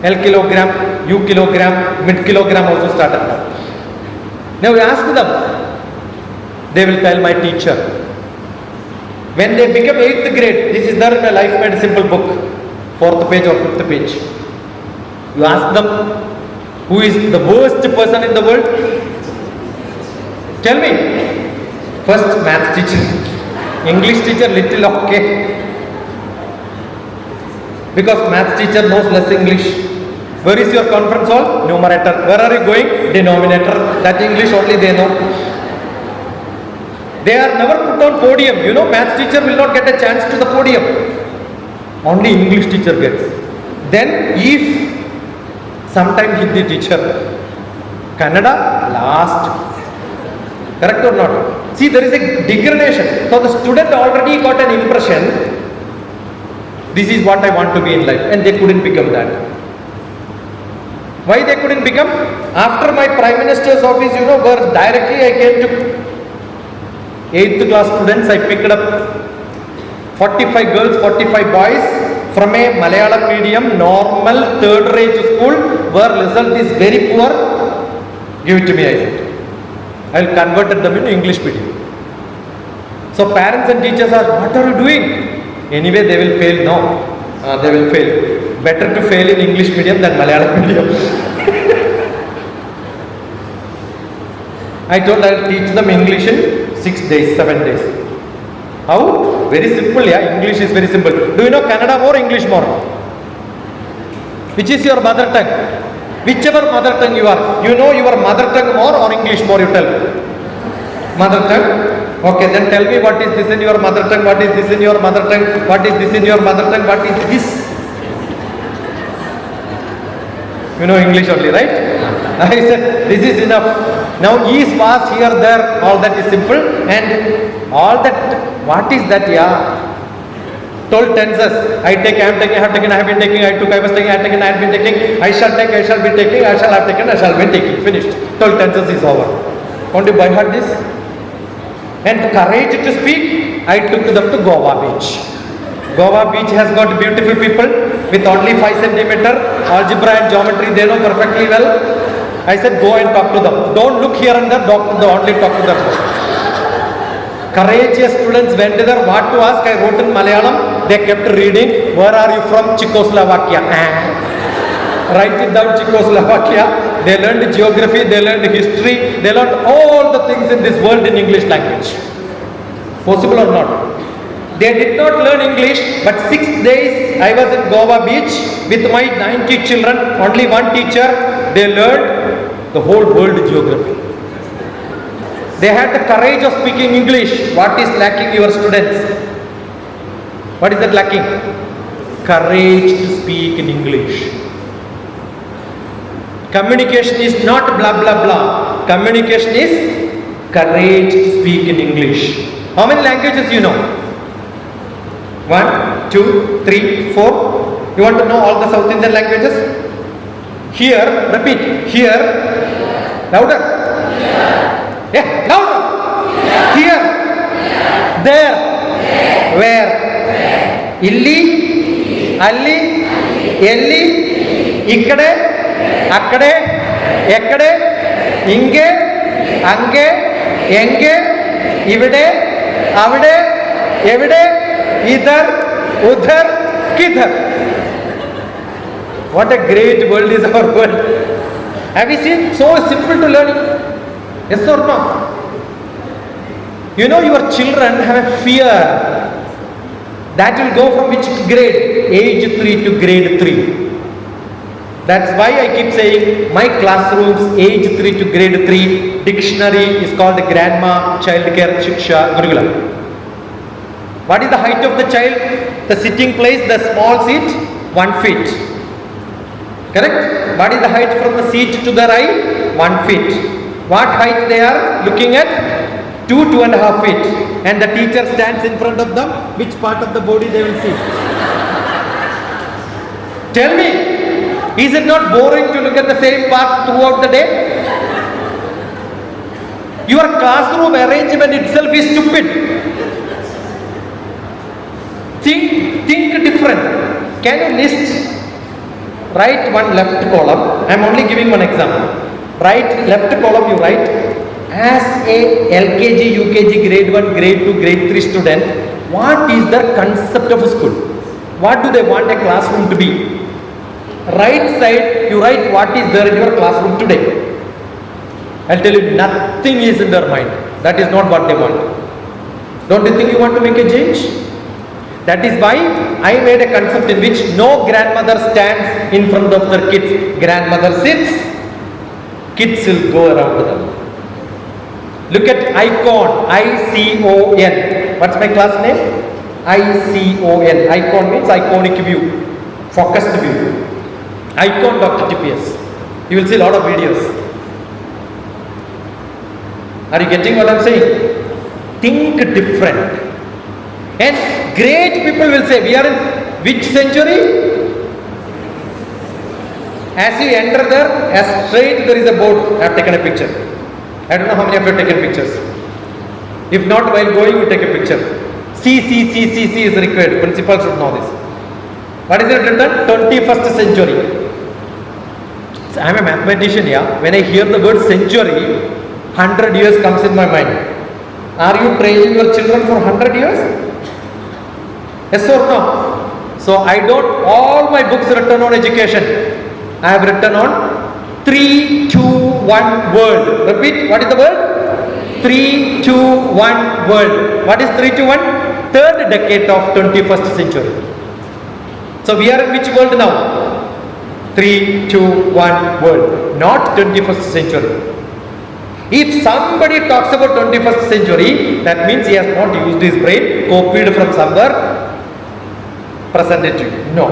L kilogram, U kilogram, mid kilogram also started now. Now you ask them, they will tell my teacher. When they become 8th grade, this is there in a Life Made Simple book, 4th page or 5th page. You ask them, who is the worst person in the world? Tell me. First, math teacher. English teacher, little okay. Because math teacher knows less English. Where is your conference hall? Numerator. Where are you going? Denominator. That English only they know. They are never put on podium. You know, math teacher will not get a chance to the podium. Only English teacher gets. Then if sometime Hindi teacher, Kannada last. Correct or not? See, there is a degradation. So the student already got an impression, this is what I want to be in life, and they couldn't become that. Why they couldn't become? After my Prime Minister's office, where directly I came to 8th class students, I picked up 45 girls, 45 boys from a Malayalam medium, normal, third rate school, where result is very poor. Give it to me, I said. I will convert them into English medium. So parents and teachers are, what are you doing? Anyway, they will fail. No, they will fail. Better to fail in English medium than Malayalam medium. I told I will teach them English in 6 days, 7 days. How? Very simple, yeah. English is very simple. Do you know Kannada more, English more? Which is your mother tongue? Whichever mother tongue you are, you know your mother tongue more or English more, you tell. Mother tongue? Okay, then tell me what is this in your mother tongue, what is this in your mother tongue, what is this in your mother tongue, what is this? You know English only, right? I said, this is enough. Now is, was, here, there, all that is simple. And all that, what is that, yeah? Told tenses. I take, I am taking, I have taken, I have been taking, I took, I was taking, I have taken, I have been taking, I shall take, I shall be taking, I shall have taken, I shall be taking. Finished. Told tenses is over. Want to buy her this? And courage to speak, I took them to Goa beach. Goa beach has got beautiful people with only 5 centimeter algebra and geometry, they know perfectly well. I said, go and talk to them. Don't look here and there, only talk to them. Courageous students went there, what to ask, I wrote in Malayalam, they kept reading, where are you from? Czechoslovakia. Write it down, Czechoslovakia. They learned geography, they learned history, they learned all the things in this world in English language. Possible or not? They did not learn English, but 6 days I was in Goa beach with my 90 children, only one teacher. They learned the whole world geography. They had the courage of speaking English. What is lacking your students? What is that lacking? Courage to speak in English. Communication is not blah blah blah. Communication is courage to speak in English. How many languages you know? 1, 2, 3, 4. You want to know all the South Indian languages? Here, repeat. Here. Louder. Yeah, louder. Here. There. Where? Illi. Alli. Elli. Ikkade. Akkade. Ekkade. Inge. Ange. Enge. Ivide. Avide. Evide. Idhar, udhar, kidhar. What a great world is our world. Have you seen? So simple to learn. Yes or no? You know your children have a fear. That will go from which grade? Age 3 to grade 3. That's why I keep saying my classrooms age 3 to grade 3 dictionary is called Grandma Childcare Shiksha Gurukula. What is the height of the child? The sitting place, the small seat, 1 feet. Correct? What is the height from the seat to the right? 1 feet. What height they are looking at? 2, 2.5 feet. And the teacher stands in front of them. Which part of the body they will see? Tell me, is it not boring to look at the same part throughout the day? Your classroom arrangement itself is stupid. Think different. Can you list? Write one left column. I am only giving one example. Write left column, you write as a LKG, UKG, grade 1, grade 2, grade 3 student, what is the concept of a school? What do they want a classroom to be? Right side, you write what is there in your classroom today. I'll tell you, nothing is in their mind. That is not what they want. Don't you think you want to make a change? That is why I made a concept in which no grandmother stands in front of their kids. Grandmother sits, kids will go around them. Look at ICON, I-C-O-N. What's my class name? ICON. ICON means iconic view, focused view. ICON DrTPS. You will see a lot of videos. Are you getting what I'm saying? Think different. And great people will say, we are in which century? As you enter there, as straight there is a board. I have taken a picture. I don't know how many of you have taken pictures. If not, while going, you take a picture. C is required. Principal should know this. What is it written? 21st century. So I am a mathematician, yeah. When I hear the word century, 100 years comes in my mind. Are you training your children for 100 years? Yes or no? So I don't, all my books written on education, I have written on 3, 2, 1 world. Repeat, what is the word? 3, 2, 1 world. What is 3, 2, 1? Third decade of 21st century. So we are in which world now? 3, 2, 1 world. Not 21st century. If somebody talks about 21st century, that means he has not used his brain, copied from somewhere, presented to you. No.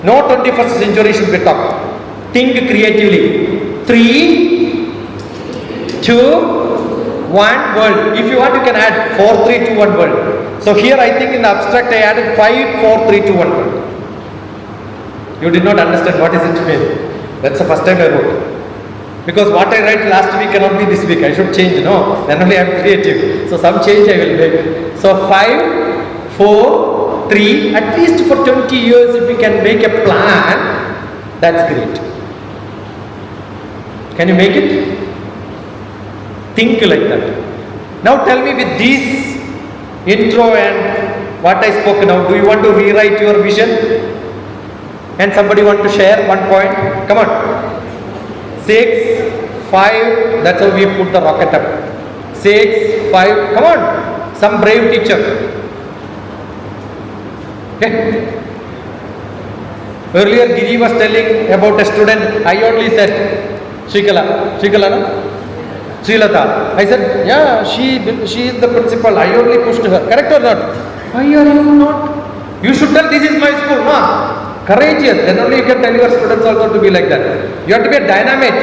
No 21st century should be taught. Think creatively. 3, 2, 1, world. If you want, you can add 4, 3, 2, 1, world. So here I think in the abstract I added 5, 4, 3, 2, 1, world. You did not understand what is it mean. That's the first time I wrote. Because what I write last week cannot be this week. I should change, no? Then only I am creative. So some change I will make. So 5, 4, 3, at least for 20 years if we can make a plan, that's great. Can you make it? Think like that. Now tell me, with this intro and what I spoke now, do you want to rewrite your vision? And somebody want to share one point? Come on. 6, 5, that's how we put the rocket up. 6, 5, come on. Some brave teacher. Okay. Earlier Giri was telling about a student. I only said Shrikala, no? Srilata. I said, yeah, she is the principal. I only pushed her. Correct or not? Why are you not? You should tell, this is my school, ma. Courageous. Then only you can tell your students also to be like that. You have to be a dynamic.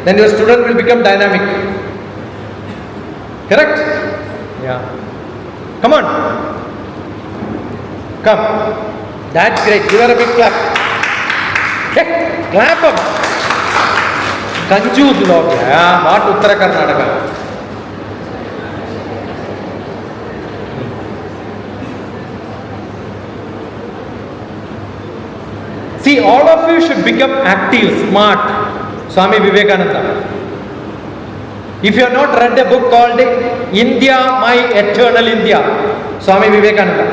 Then your student will become dynamic. Correct? Yeah. Come on. Come. That's great. Give her a big clap. Okay. Clap up. कंजूस लोग हैं, what Uttar Karnataka. See, all of you should become active, smart. Swami Vivekananda. If you have not read a book called India, My Eternal India, Swami Vivekananda,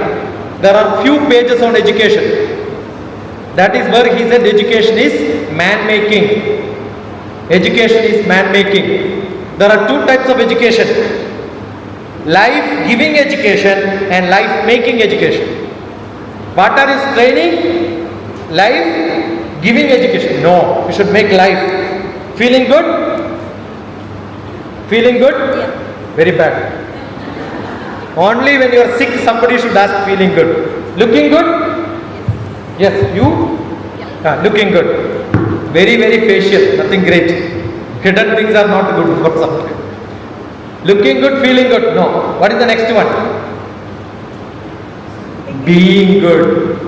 there are few pages on education. That is where he said education is man-making. Education is man-making. There are two types of education. Life-giving education and life-making education. What are you training? Life-giving education. No, you should make life. Feeling good? Feeling good? Yeah. Very bad. Only when you are sick, somebody should ask feeling good. Looking good? Yes, you? Yeah. Looking good. Very, very facial, nothing great. Hidden things are not good for something. Looking good, feeling good. No. What is the next one? Being good.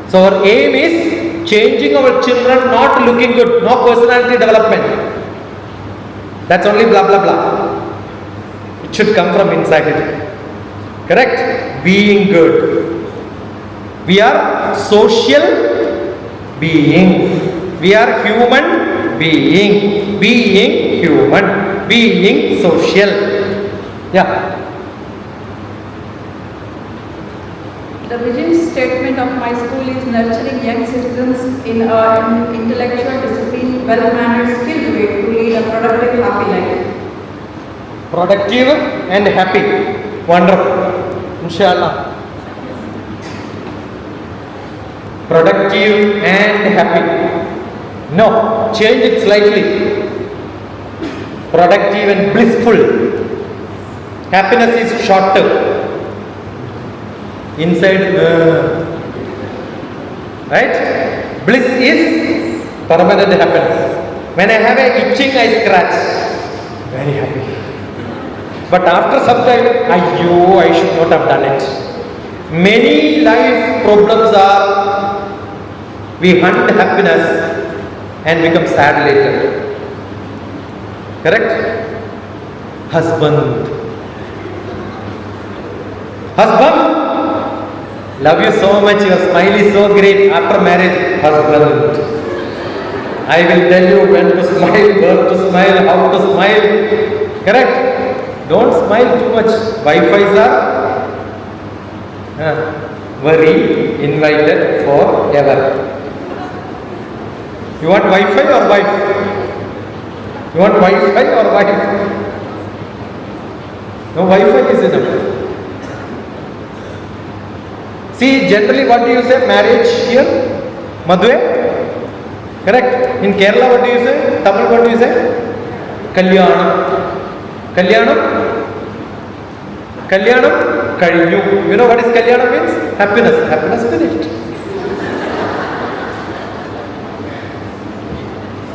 So our aim is changing our children, not looking good, no personality development. That's only blah blah blah. It should come from inside it. Correct? Being good. We are social being. We are human being. Being human. Being social. Yeah. The vision statement of my school is nurturing young citizens in an intellectual, disciplined, well-mannered, skilled way to lead a productive, happy life. Productive and happy. Wonderful. Inshallah. Productive and happy. No, change it slightly. Productive and blissful. Happiness is short term. Inside, right? Bliss is permanent happiness. When I have a itching, I scratch. Very happy. But after some time, I should not have done it. Many life problems are, we hunt happiness and become sad later. Correct? Husband. Love you so much, your smile is so great. After marriage, husband. I will tell you when to smile, where to smile, how to smile. Correct? Don't smile too much. Wi-Fi's are very invited forever. You want Wi-Fi or wife? You want Wi-Fi or wife? No, Wi-Fi is enough. See, generally what do you say? Marriage here? Madhve? Correct? In Kerala what do you say? Tamil what do you say? Kalyanam. Kalyanam? Kalyanam? Kalyu. You know what is Kalyanam means? Happiness. Happiness finished.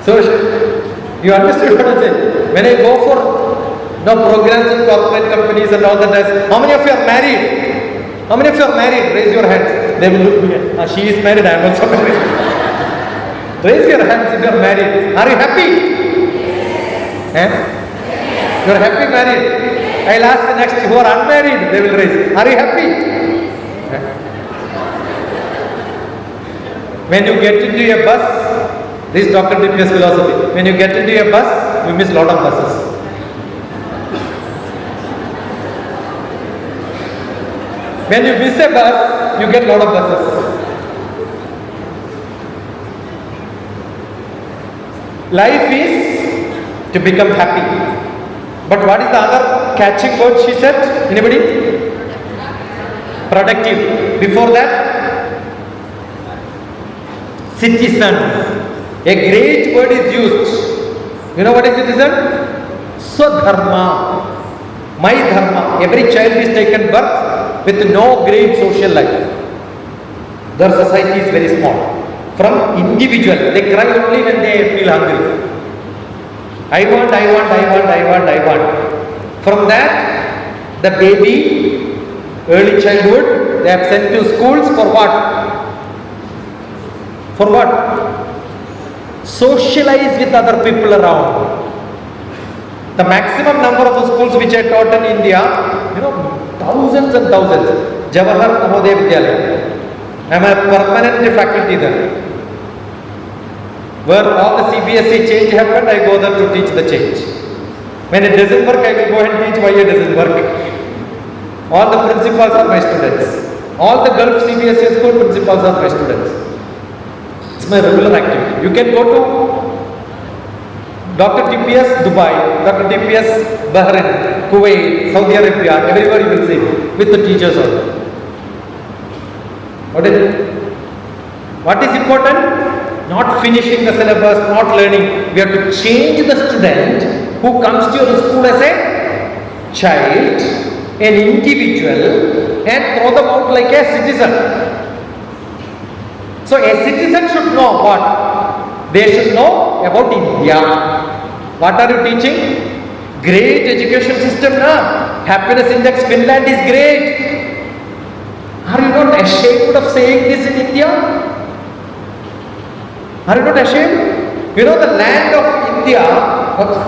So, you understood what I'm saying? When I go for programs in corporate companies and all that, how many of you are married? How many of you are married? Raise your hands. They will look at me. She is married, I am also married. Raise your hands if you are married. Are you happy? Eh? You are happy married? I'll ask the next who are unmarried, they will raise. Are you happy? Eh? When you get into a bus, this is DrTPS philosophy. When you get into a bus, you miss a lot of buses. When you miss a bus, you get a lot of buses. Life is to become happy. But what is the other catching word she said? Anybody? Productive. Before that? Citizen. A great word is used. You know what is citizen? Swadharma. My dharma. Every child is taken birth with no great social life. Their society is very small. From individual, they cry only when they feel hungry. I want. From that, the baby, early childhood, they are sent to schools for what? For what? Socialize with other people around. The maximum number of the schools which I taught in India, thousands and thousands. Jawahar Navodaya Vidyalaya. I am a permanent faculty there. Where all the CBSE change happened, I go there to teach the change. When it doesn't work, I will go and teach why it doesn't work. All the principals are my students. All the Gulf CBSE school principals are my students. It's my regular activity. You can go to DrTPS Dubai, DrTPS Bahrain, Kuwait, Saudi Arabia, everywhere you will see with the teachers also. What is important? Not finishing the syllabus, not learning. We have to change the student who comes to your school as a child, an individual, and throw them out like a citizen. So a citizen should know what? They should know about India. What are you teaching? Great education system now. Happiness index Finland is great. Are you not ashamed of saying this in India? Are you not ashamed? You know the land of India,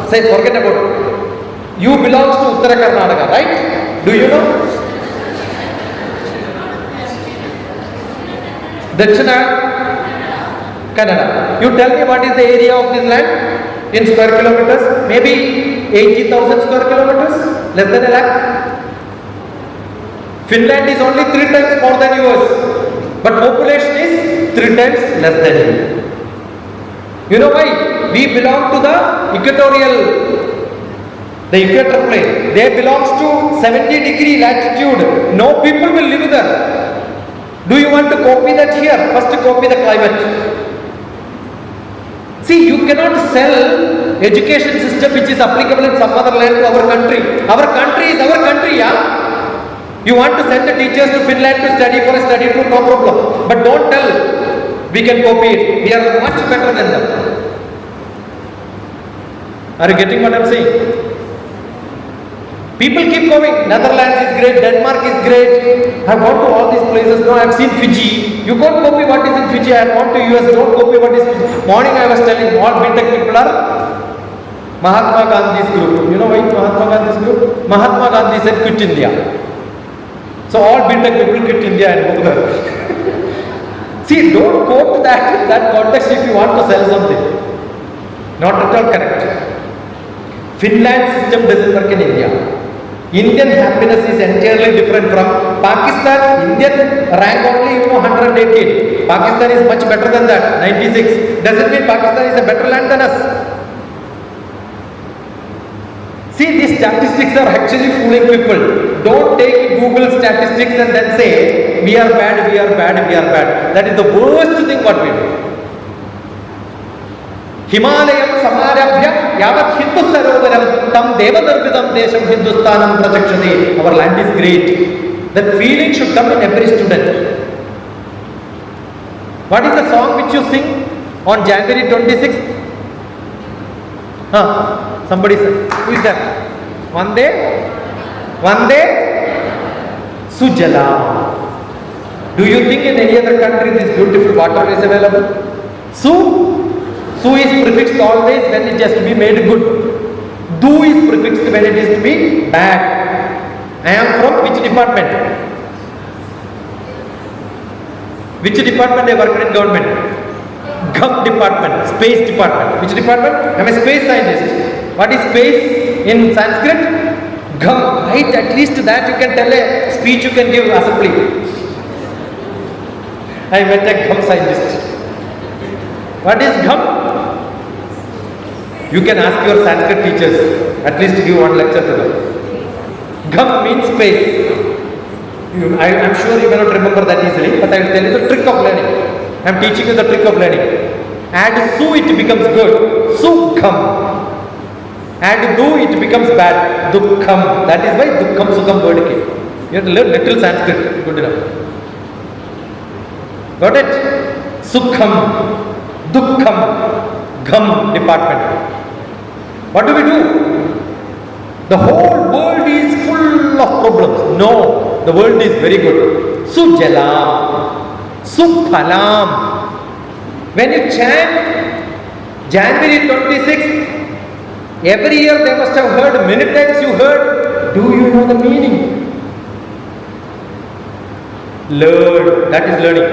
say forget about it. You belongs to Uttara Karnataka, right? Do you know? Dakshina Kannada. You tell me what is the area of this land in square kilometers? Maybe 80,000 square kilometers? Less than a lakh? Finland is only 3 times more than yours. But population is 3 times less than you. You know why? We belong to the equator plane. They belongs to 70-degree latitude. No people will live there. Do you want to copy that here? First copy the climate. See, you cannot sell education system which is applicable in some other land to our country. Our country is our country, yeah? You want to send the teachers to Finland to study for a study tour, no problem. But don't tell we can copy it. We are much better than them. Are you getting what I am saying? People keep going. Netherlands is great, Denmark is great. I have gone to all these places. No, I have seen Fiji. You can't copy what is in Fiji. I have gone to US. Don't copy what is Fiji. Morning I was telling all BTech people are Mahatma Gandhi's group. You know why Mahatma Gandhi's group? Mahatma Gandhi said quit India. So all BTech people quit India and go there. See, don't quote that context if you want to sell something. Not at all correct. Finland system doesn't work in India. Indian happiness is entirely different from Pakistan. Indian rank only 118. Pakistan is much better than that, 96. Doesn't mean Pakistan is a better land than us. See, these statistics are actually fooling people. Don't take Google statistics and then say we are bad. That is the worst thing what we do. Himalayam samarabhya yavat hindu sarovaram tam devadarvidam desham hindustanam prachakshate. Our land is great. That feeling should come in every student. What is the song which you sing on January 26th? Somebody said, who is that? Vande Sujala. Do you think in any other country this beautiful water is available? Su is prefixed always when it has to be made good. Do is prefixed when it is to be bad. I am from which department? Which department I work in government? GM department, space department. Which department? I am a space scientist. What is space in Sanskrit? GM, right? At least that you can tell a speech you can give assembly. I met a GM scientist. What is GM? You can ask your Sanskrit teachers, at least give one lecture to them. GM means space. I am sure you may not remember that easily, but I will tell you the trick of learning. I am teaching you the trick of learning. Add su, it becomes good. Sukham. Add do, it becomes bad. Dukkham. That is why Dukkham Sukham word came. You have to learn little Sanskrit. Good enough. Got it? Sukham. Dukkham. Gham department. What do we do? The whole world is full of problems. No, the world is very good. Sujalam, Suphalam. When you chant January 26th, every year they must have heard, many times you heard, do you know the meaning? Learn, that is learning.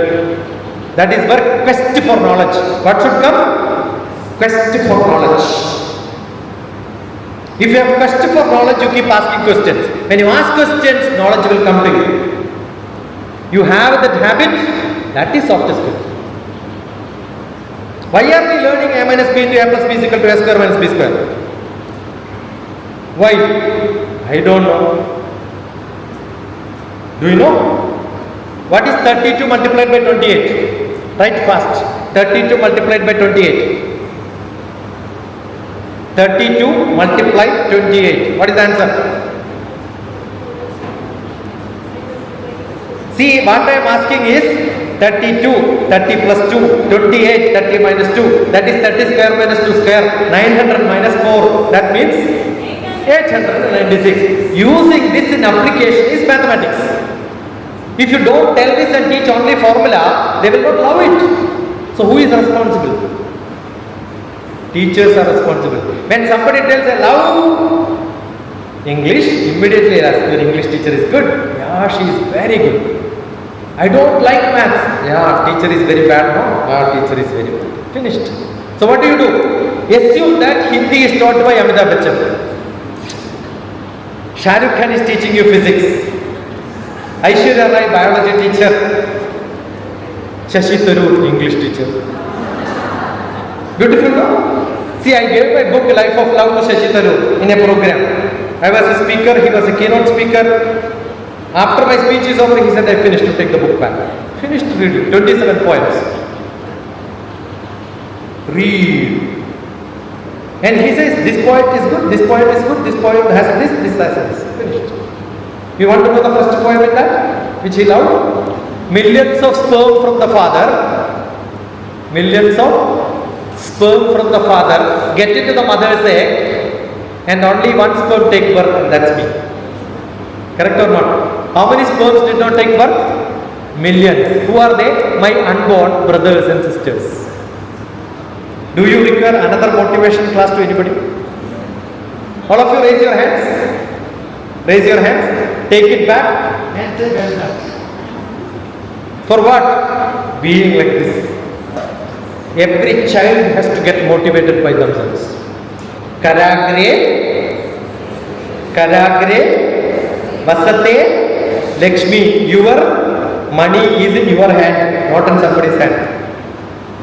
That is where quest for knowledge. What should come? Quest for knowledge. If you have quest for knowledge, you keep asking questions. When you ask questions, knowledge will come to you. You have that habit, that is soft skill. Why are we learning a minus b into a plus b is equal to a square minus b square? Why? I don't know. Do you know? What is 32 multiplied by 28? Write fast. 32 multiplied by 28. 32 multiplied 28. What is the answer? See, what I am asking is 32, 30 plus 2, 28, 30 minus 2. That is 30 square minus 2 square. 900 minus 4. That means 896. Using this in application is mathematics. If you don't tell this and teach only formula, they will not love it. So who is responsible? Teachers are responsible. When somebody tells I love English, immediately ask, your English teacher is good. Yeah, she is very good. I don't like maths. Yeah, teacher is very bad. No, yeah, teacher is very bad. Finished. So what do? Assume that Hindi is taught by Amitabh Bachchan. Shah Rukh Khan is teaching you physics. Aishwarya Rai, biology teacher. Shashi Tharoor, English teacher. Beautiful, no? See, I gave my book Life of Love to Shashi Tharoor in a program. I was a speaker, he was a keynote speaker. After my speech is over, he said, I finished, to take the book back. Finished reading, 27 poems. Read. And he says, this poet is good, this poet is good, this poet has this has this. Finished. You want to know the first poem in that? Which he loved? Millions of sperm from the father. Millions of sperm from the father get into the mother's egg, and only one sperm take birth, and that's me. Correct or not? How many sperms did not take birth? Millions. Who are they? My unborn brothers and sisters. Do you require another motivation class to anybody? All of you raise your hands. Raise your hands. Take it back and say well done. For what? Being like this. Every child has to get motivated by themselves. Karagre, Vasate, Lakshmi. Your money is in your hand, not in somebody's hand.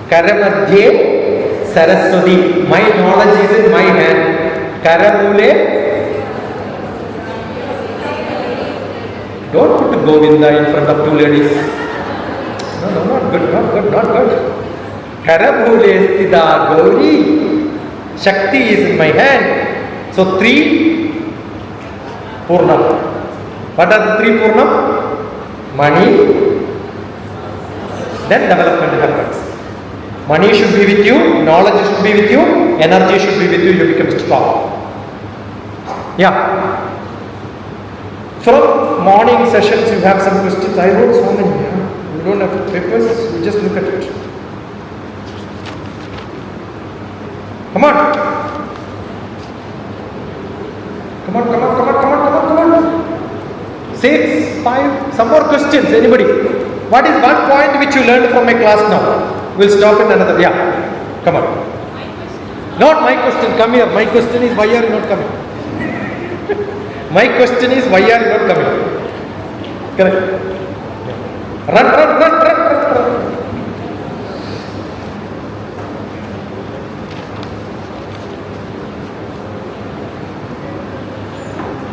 Karamadhye, Saraswati. My knowledge is in my hand. Karamule. Don't put Govinda in front of two ladies. No, not good. Karamule Stida Gauri. Shakti is in my hand. So 3 Purnam. What are the 3 Purnam? Money. Then development happens. Money should be with you, knowledge should be with you, energy should be with you, you become strong. Yeah. From morning sessions, you have some questions. I wrote so many. Yeah? You don't have papers, you just look at it. Come on. Come on. 6, 5, some more questions. Anybody? What is one point which you learned from my class now? We'll stop in another. Yeah. Come on. Not my question. Come here. My question is why are you not coming? My question is why are you not coming? Correct. Run.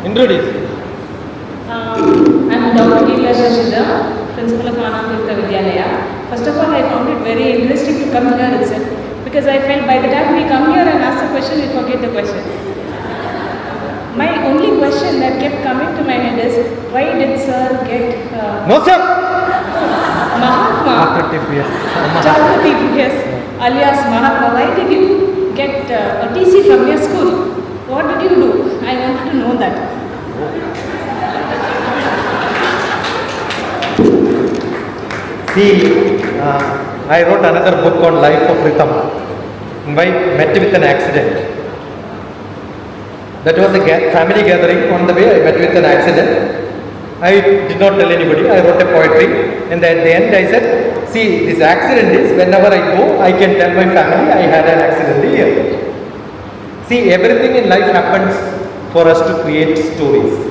Introduce. I'm Dr. Shashida, Principal of Anandita Vidyalaya. First of all, I found it very interesting to come here itself because I felt by the time we come here and ask a question, we forget the question. My only question that kept coming to my head is, why did Sir get No, sir. Mahatma, DrTPS, alias Mahatma? Why did you get a TC from your school? What did you do? I wanted to know that. See, I wrote another book on life of rhythm. I met with an accident. That was a family gathering. On the way, I met with an accident. I did not tell anybody. I wrote a poetry, and at the end, I said, "See, this accident is whenever I go, I can tell my family I had an accident here." See, everything in life happens for us to create stories.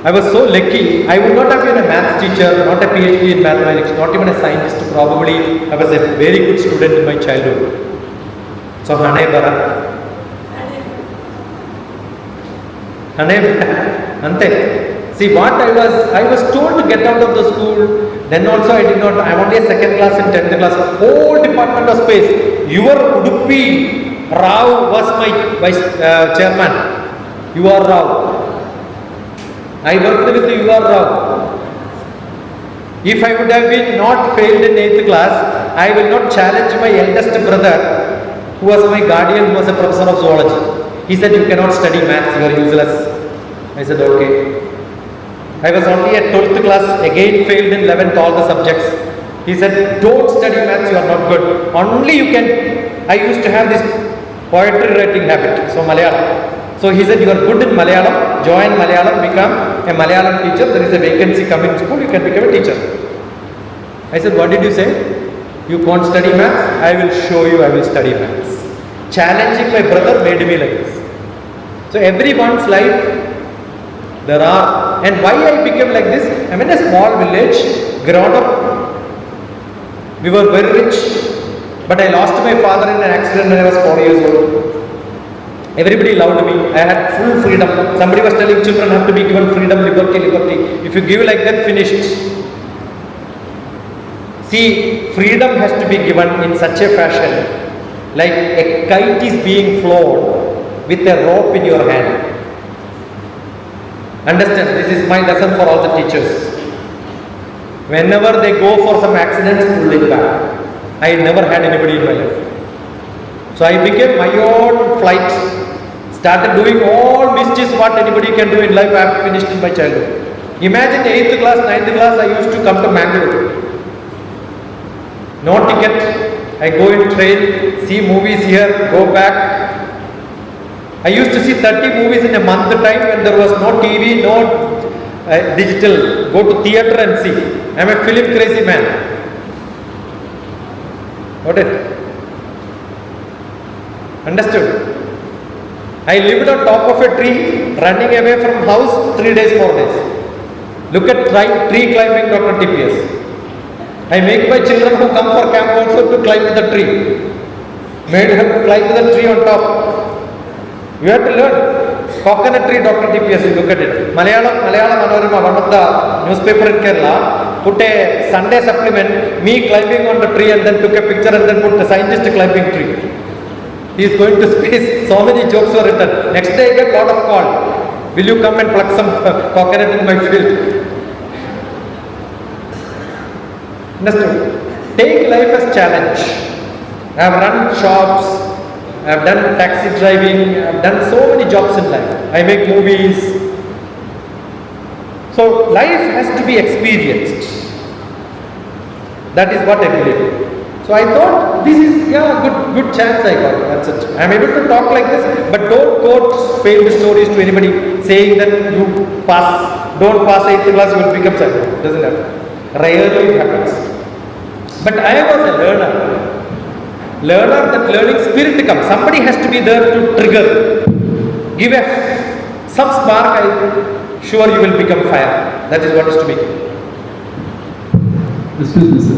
I was so lucky. I would not have been a math teacher, not a PhD in mathematics, not even a scientist. Probably I was a very good student in my childhood. So Brahmavara. Ante. See what I was told to get out of the school. Then also I did not. I am only a second class and 10th class. Whole department of space. Your Udupi Rao was my vice chairman. You are Rao. I worked with you are Rao. If I would have been not failed in 8th class, I will not challenge my eldest brother, who was my guardian, who was a professor of zoology. He said, "You cannot study maths, you are useless." I said, "Okay." I was only at 12th class, again failed in 11th, all the subjects. He said, "Don't study maths, you are not good. Only you can." I used to have this poetry writing habit, so Malayalam. So he said, "You are good in Malayalam, join Malayalam, become a Malayalam teacher. There is a vacancy coming to school, you can become a teacher." I said, "What did you say? You can't study maths? I will show you, I will study maths." Challenging my brother made me like this. So everyone's life, there are, and why I became like this? I'm in a small village, grown up. We were very rich, but I lost my father in an accident when I was 4 years old. Everybody loved me. I had full freedom. Somebody was telling children have to be given freedom, liberty. If you give like that, finished. See, freedom has to be given in such a fashion, like a kite is being flown with a rope in your hand. Understand, this is my lesson for all the teachers. Whenever they go for some accidents, pull it back. I never had anybody in my life. So I became my own flight, started doing all mischiefs what anybody can do in life. I have finished in my childhood. Imagine 8th class, 9th class, I used to come to Mangalore. No ticket, I go in train, see movies here, go back. I used to see 30 movies in a month time when there was no TV, no digital. Go to theatre and see. I am a film crazy man. Got it? Understood? I lived on top of a tree, running away from house 3 days, 4 days. Look at tree climbing, DrTPS. I make my children who come for camp also to climb the tree. Made them to climb the tree on top. You have to learn. Coconut tree, DrTPS, you look at it. Malayalam Manorama, one of the newspaper in Kerala, put a Sunday supplement, me climbing on the tree and then took a picture and then put the scientist climbing tree. He is going to space. So many jokes were written. Next day I get lot of call. Will you come and pluck some coconut in my field? Understood? Take life as challenge. I have run shops. I've done taxi driving, I've done so many jobs in life. I make movies. So life has to be experienced. That is what I believe. So I thought this is good chance I got. That's it. I'm able to talk like this, but don't quote failed stories to anybody saying that you don't pass 8th class, you will become psycho. Doesn't happen. Rarely it happens. But I was a learner, that learning spirit comes. Somebody has to be there to trigger. Give some spark, I'm sure you will become fire. That is what is to be. Excuse me, sir.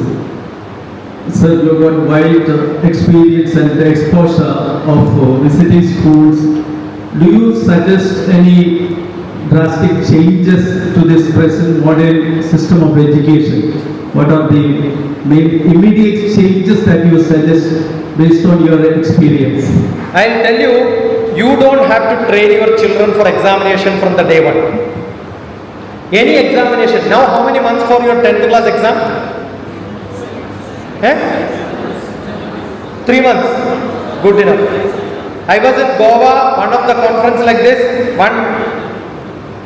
Sir, you got wide experience and exposure of visiting schools. Do you suggest any drastic changes to this present modern system of education? What are the main immediate changes that you suggest based on your experience? I'll tell you, you don't have to train your children for examination from the day one. Any examination. Now how many months for your 10th class exam? 3 months. Good enough. I was in Goa, one of the conference like this. One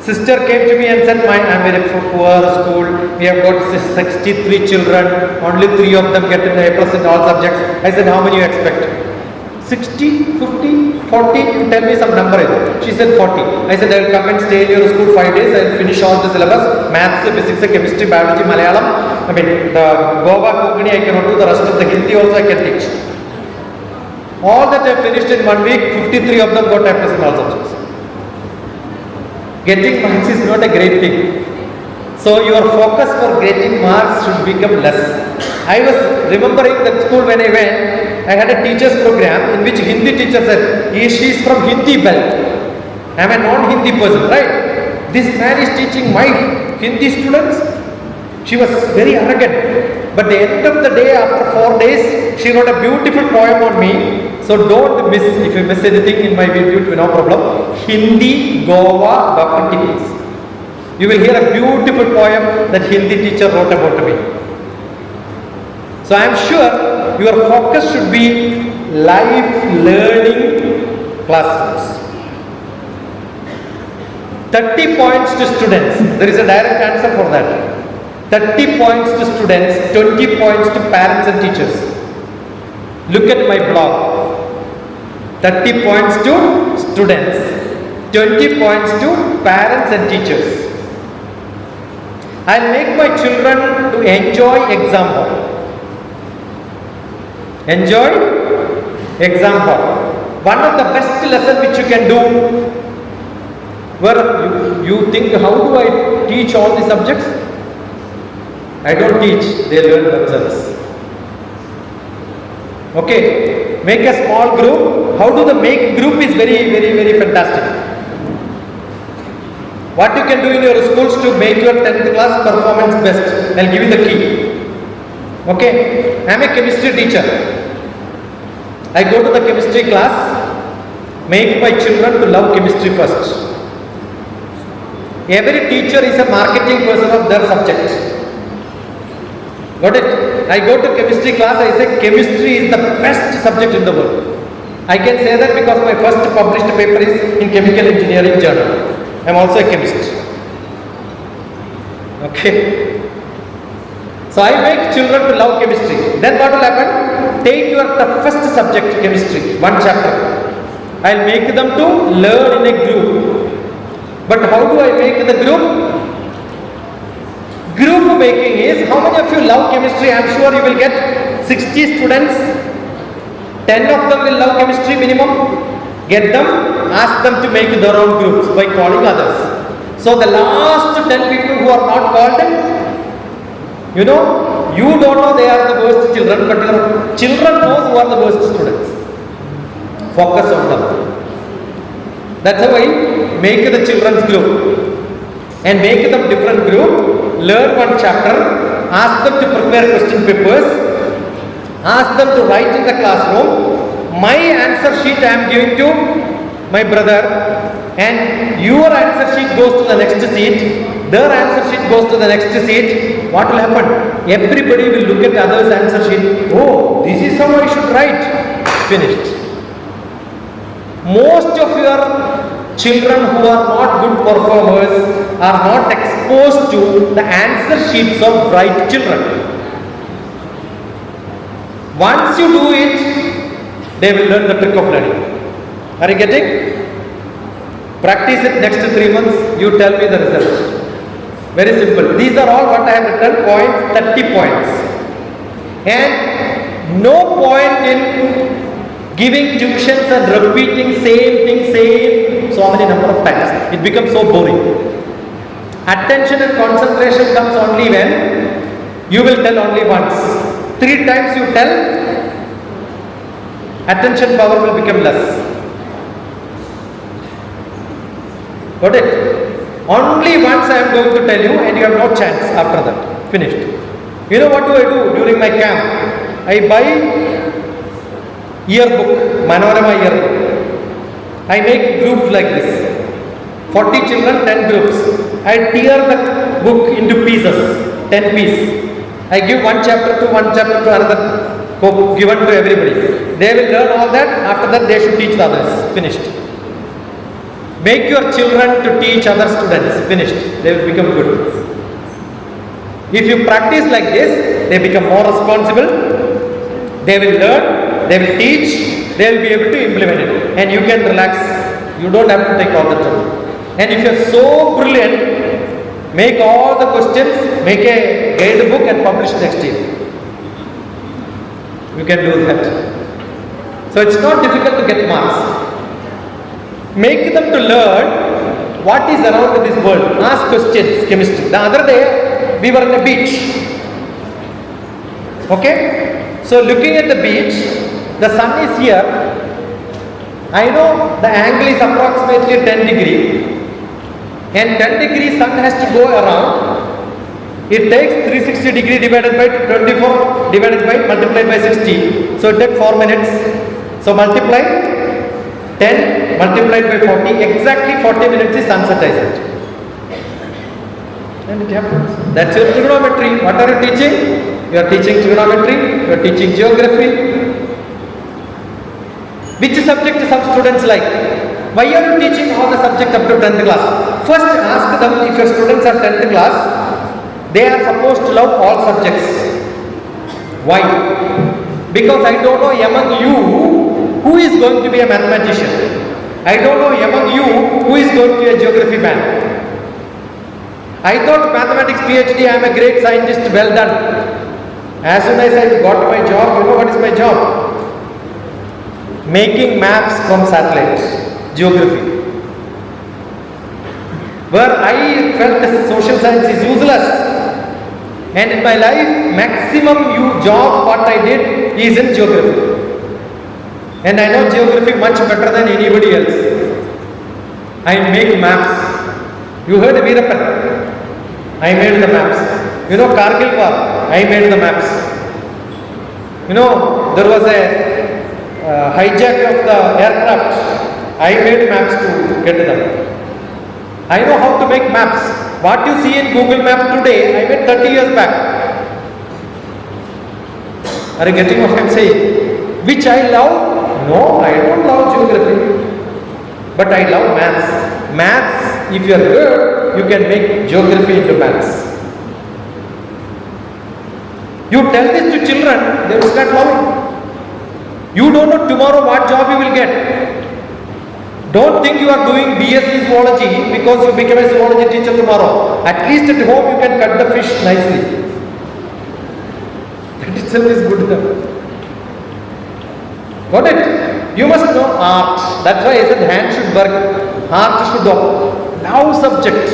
sister came to me and said, I'm very poor school. We have got 63 children. Only 3 of them get an A+ in all subjects. I said, how many you expect? 60, 50, 40? You tell me some number. She said 40. I said, I will come and stay in your school 5 days. I will finish all the syllabus. Maths, physics, chemistry, biology, Malayalam. The Goa, Konkani I cannot do. The rest of the Hindi also I can teach. All that I finished in 1 week, 53 of them got A+ in all subjects. Getting marks is not a great thing. So your focus for getting marks should become less. I was remembering that school when I went, I had a teacher's program in which Hindi teacher said, she is from Hindi belt. I am a non-Hindi person, right? This man is teaching my Hindi students. She was very arrogant. But at the end of the day, after 4 days, she wrote a beautiful poem on me. So don't miss, if you miss anything in my video, no problem. Hindi Goa DrTPS. You will hear a beautiful poem that Hindi teacher wrote about me. So I am sure your focus should be life learning classrooms. 30 points to students. There is a direct answer for that. 30 points to students, 20 points to parents and teachers. Look at my blog. 30 points to students, 20 points to parents and teachers. I'll make my children to enjoy exam hall. Enjoy exam hall. One of the best lessons which you can do, where you think, how do I teach all the subjects? I don't teach, they learn themselves. Okay, make a small group. How do the make group is very fantastic. What you can do in your schools to make your 10th class performance best? I'll give you the key. Okay, I am a chemistry teacher. I go to the chemistry class, make my children to love chemistry first. Every teacher is a marketing person of their subject. Got it? I go to chemistry class, I say chemistry is the best subject in the world. I can say that because my first published paper is in Chemical Engineering Journal. I am also a chemist. Okay. So I make children to love chemistry. Then what will happen? Take your toughest subject, chemistry, one chapter. I'll make them to learn in a group. But how do I make the group? Group making is, how many of you love chemistry? I am sure you will get 60 students. 10 of them will love chemistry minimum. Get them, ask them to make their own groups by calling others. So the last 10 people who are not called, you don't know they are the worst children, but your children knows who are the worst students. Focus on them. That's how I make the children's group. And make them different group, learn one chapter, ask them to prepare question papers, ask them to write in the classroom. My answer sheet I am giving to my brother, and your answer sheet goes to the next seat, their answer sheet goes to the next seat. What will happen? Everybody will look at the other's answer sheet. Oh, this is how I should write. Finished. Most of your children who are not good performers are not exposed to the answer sheets of bright children. Once you do it, they will learn the trick of learning. Are you getting? Practice it next 3 months, you tell me the result. Very simple. These are all what I have written, points, 30 points. And no point in giving tuitions and repeating same thing, so many number of times. It becomes so boring. Attention and concentration comes only when you will tell only once. 3 times you tell, attention power will become less. Got it? Only once I am going to tell you and you have no chance after that. Finished. You know what do I do during my camp? I buy yearbook, Manorama yearbook. I make groups like this. 40 children, 10 groups. I tear the book into pieces, 10 pieces. I give one chapter to another, given to everybody. They will learn all that. After that they should teach the others. Finished. Make your children to teach other students. Finished. They will become good. If you practice like this, they become more responsible. They will learn. They will teach. They will be able to implement it. And you can relax. You don't have to take all the trouble. And if you are so brilliant, make all the questions, make a guide book and publish next year. You can do that. So it's not difficult to get marks. Make them to learn what is around this world. Ask questions, chemistry. The other day, we were on a beach. Okay? So looking at the beach, the sun is here. I know the angle is approximately 10 degree. And 10 degree sun has to go around. It takes 360 degree divided by 24 divided by multiplied by 60. So it takes 4 minutes. So multiply 10 multiplied by 40, exactly 40 minutes is sunset, I said. And it happens. That's your trigonometry. What are you teaching? You are teaching trigonometry, you are teaching geography. Which subject some students like? Why are you teaching all the subjects up to 10th class? First ask them, if your students are 10th class, they are supposed to love all subjects. Why? Because I don't know among you who is going to be a mathematician. I don't know among you who is going to be a geography man. I thought mathematics PhD, I am a great scientist, well done. As soon as I got my job, you know what is my job? Making maps from satellites, geography. Where I felt social science is useless. And in my life, maximum job what I did is in geography. And I know geography much better than anybody else. I make maps. You heard Veerappan? I made the maps. You know Kargil War? I made the maps. You know there was a hijack of the aircraft. I made maps to get them. I know how to make maps. What you see in Google Map today, I made 30 years back. Are you getting what I am saying? Which I love? No, I don't love geography. But I love maths. Maths, if you are good, you can make geography into maths. You tell this to children, they will start loving. You don't know tomorrow what job you will get. Don't think you are doing BSc zoology because you become a zoology teacher tomorrow. At least at home you can cut the fish nicely. That itself is good enough. Got it? You must know art. That's why I said hand should work. Heart should love subject.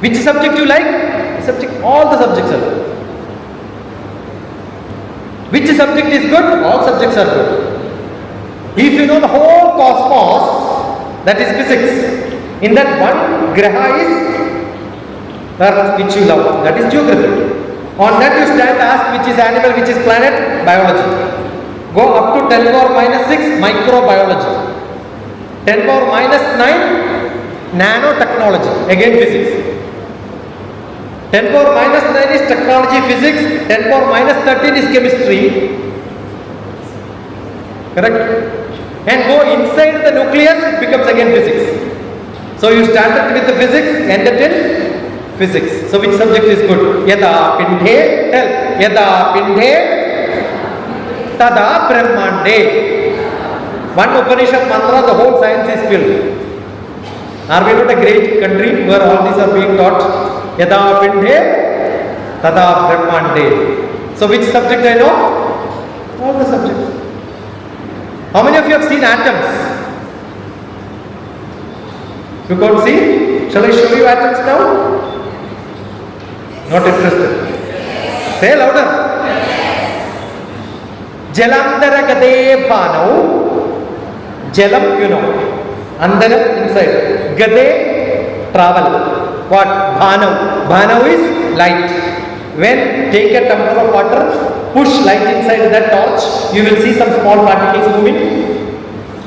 Which subject you like? Subject. All the subjects are good. Which subject is good? All subjects are good. If you know the whole cosmos, that is physics. In that one graha is earth which you love. That is geography. On that you stand, ask which is animal, which is planet, biology. Go up to 10 power minus 6, microbiology. 10 power minus 9, nanotechnology, again physics. 10 power minus 9 is technology, physics. 10 power minus 13 is chemistry. Correct? and go inside the nucleus, it becomes again physics. So you started with the physics, ended in physics. So which subject is good? Yada pindhe, tell. Yada pindhe, tada brahmande. One Upanishad mantra, the whole science is filled. Are we not a great country where all these are being taught? Yada pindhe, tada brahmande. So which subject I know? All the subjects. How many of you have seen atoms? You can't see? Shall I show you atoms now? Not interested. Say louder. Jalandara gade bhanau. Jalam, you know. Andara, inside. Gade, travel. What? Bhanau. Bhanau is light. When take a tumbler of water, push light inside that torch, you will see some small particles moving.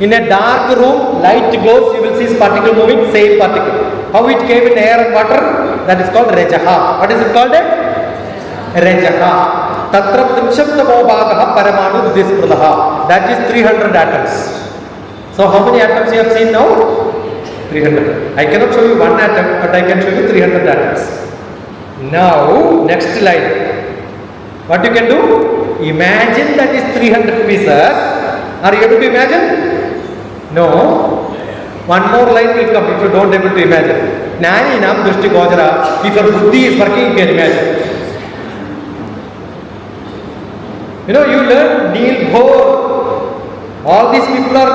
In a dark room, light glows, you will see particle moving, same particle. How it came in air and water? That is called Rajaha. What is it called? Rajaha. Tatra trimshattamo bhagaha paramanu dispradaha. That is 300 atoms. So how many atoms you have seen now? 300. I cannot show you one atom, but I can show you 300 atoms. Now, next line. What you can do? Imagine that is 300 pieces. Are you able to imagine? No. One more line will come if you don't able to imagine. Nani nam drushti gojara. If your buddhi is working, you can imagine. You know, you learn Neil Bohr. All these people are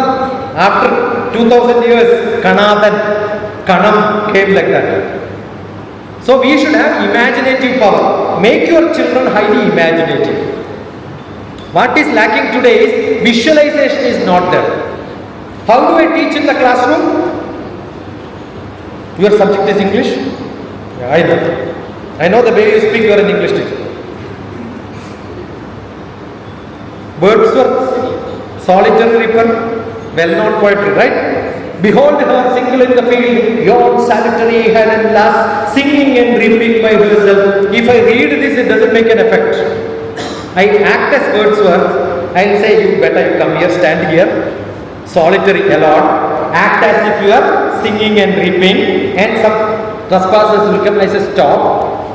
after 2000 years. Kanathan, Kanam came like that. So we should have imaginative power. Make your children highly imaginative. What is lacking today is visualization is not there. How do I teach in the classroom? Your subject is English? Yeah, I know. I know the way you speak, you are an English teacher. Wordsworth, solitary reaper, well-known poetry, right? Behold her single in the field, yon solitary Helen lass, singing and reaping by herself. If I read this, it doesn't make an effect. I act as Wordsworth. I'll say, you better you come here, stand here, solitary alone, act as if you are singing and reaping, and some trespassers will come. I say, stop.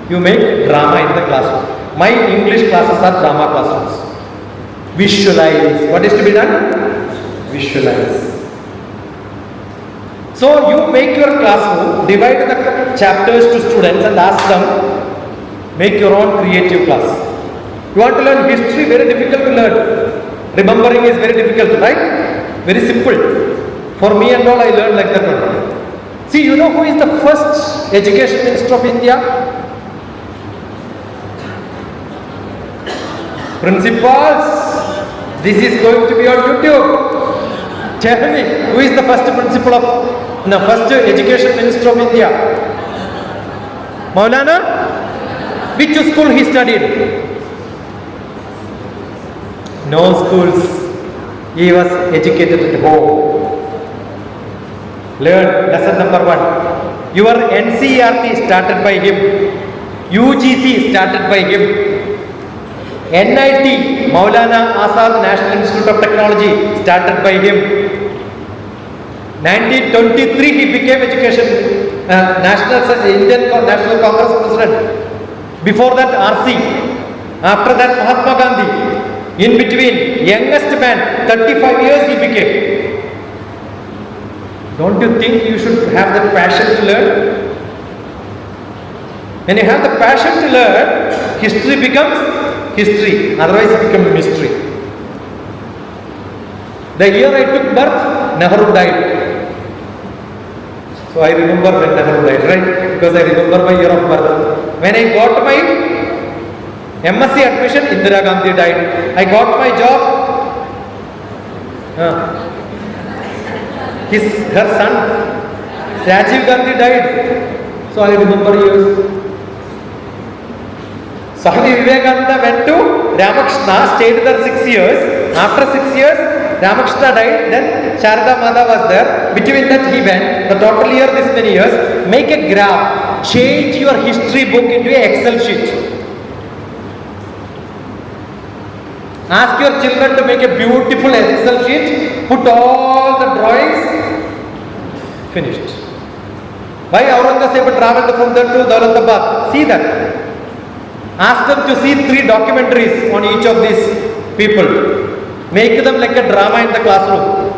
You make drama in the classroom. My English classes are drama classrooms. Visualize. What is to be done? Visualize. So you make your classroom, divide the chapters to students and ask them, make your own creative class. You want to learn history, very difficult to learn. Remembering is very difficult, right? Very simple. For me and all, I learned like that one. See, you know who is the first education minister of India? Principals. This is going to be on YouTube. Tell me, who is the first principal of, no, first education minister of India? Maulana? Which school he studied? No schools. He was educated at home. Learn lesson number 1. Your NCERT started by him. UGC started by him. NIT, Maulana Azad National Institute of Technology, started by him. 1923 he became Indian National Congress President. Before that RC. After that Mahatma Gandhi. In between, youngest man, 35 years he became. Don't you think you should have the passion to learn? When you have the passion to learn, history becomes history, otherwise it becomes mystery. The year I took birth, Nehru died. So I remember when Nehru died, right? Because I remember my year of birth. When I got my MSc admission, Indira Gandhi died. I got my job. Her son, Rajiv Gandhi died. So I remember years. Swami Vivekananda went to Ramakrishna, stayed there 6 years. After 6 years, Ramakrishna died. Then Sharada Mata was there. Between that he went. The total year this many years. Make a graph. Change your history book into an Excel sheet. Ask your children to make a beautiful Excel sheet. put all the drawings, finished. Why Aurangzeb traveled from there to Daulatabad? See that. Ask them to see 3 documentaries on each of these people. Make them like a drama in the classroom.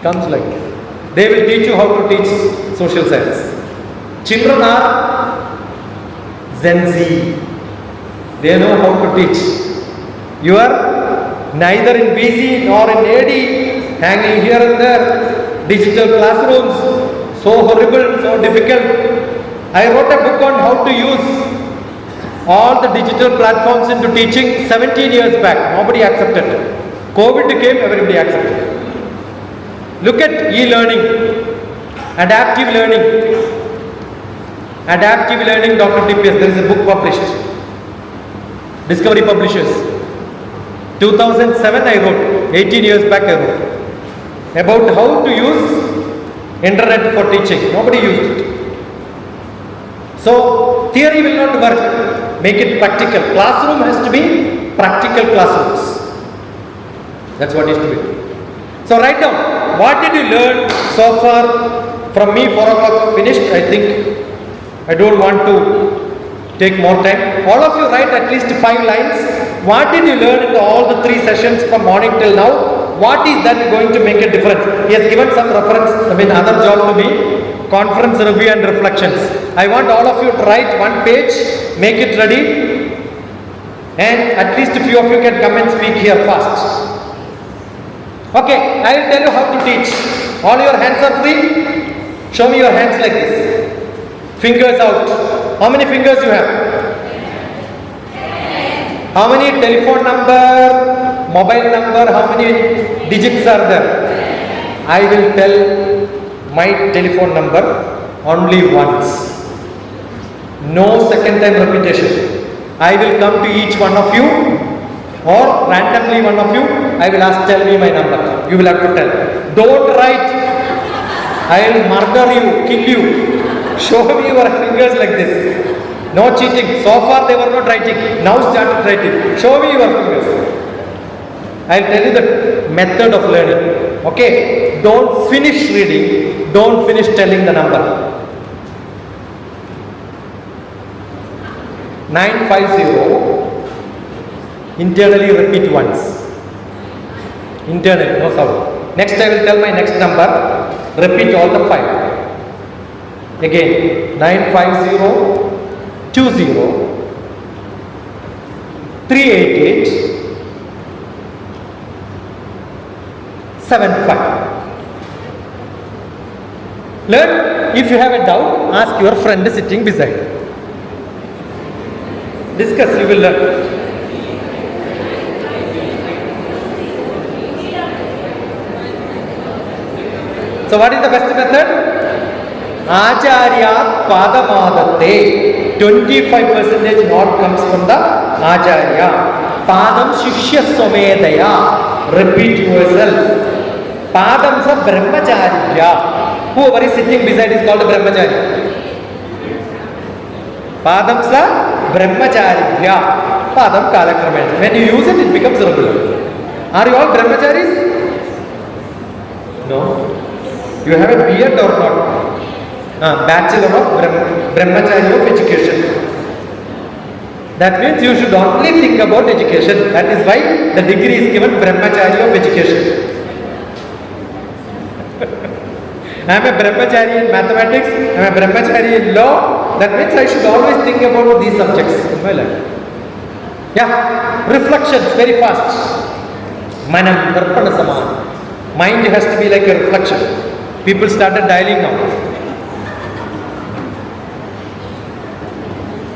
Comes like they will teach you how to teach social science. Children are Gen Z. They know how to teach. You are neither in BC nor in AD, hanging here and there. Digital classrooms, so horrible, so difficult. I wrote a book on how to use all the digital platforms into teaching 17 years back. Nobody accepted. COVID came, everybody accepted. Look at e-learning, adaptive learning. Adaptive learning, DrTPS. There is a book published. Discovery Publishers. 2007 I wrote, 18 years back I wrote. About how to use internet for teaching. Nobody used it. So, theory will not work. Make it practical. Classroom has to be practical classrooms. That's what needs to be. So, write down, what did you learn so far from me? 4 o'clock finished. I think I don't want to take more time. All of you write at least 5 lines. What did you learn in all the 3 sessions from morning till now? What is that going to make a difference? He has given some reference, other job to me, conference review and reflections. I want all of you to write 1 page, make it ready, and at least a few of you can come and speak here fast. Okay, I will tell you how to teach. All your hands are free. Show me your hands like this. Fingers out. How many fingers you have? How many telephone number, mobile number, how many digits are there? I will tell my telephone number only once. No second time repetition. I will come to each one of you, or randomly one of you, I will ask, tell me my number. You will have to tell. Don't write. I will murder you, kill you. Show me your fingers like this. No cheating. So far they were not writing. Now started writing. Show me your fingers. I will tell you the method of learning. Okay? Don't finish reading. Don't finish telling the number. 950. Internally repeat once. Internally, no sound. Next I will tell my next number. Repeat all the 5. Again, 950 20 388 75. Learn. If you have a doubt, ask your friend sitting beside. Discuss, you will learn. So what is the best method? Acharya Padamadatte. 25% not comes from the Acharya. Padam Shishya Somedaya. Repeat yourself. Padam sa Brahmacharya. Whoever is sitting beside is called a Brahmacharya. Padam sa Brahmacharya. Padam Kalakramena. When you use it, it becomes regular. Are you all Brahmacharis? No. You have a beard or not? Bachelor of Brahmacharya of Education. That means you should only think about education. That is why the degree is given Brahmacharya of Education. I am a Brahmachari in mathematics, I am a Brahmachari in law. That means I should always think about these subjects in my life. Yeah, reflections very fast. Manam Darpana Saman. Mind has to be like a reflection. People started dialing now.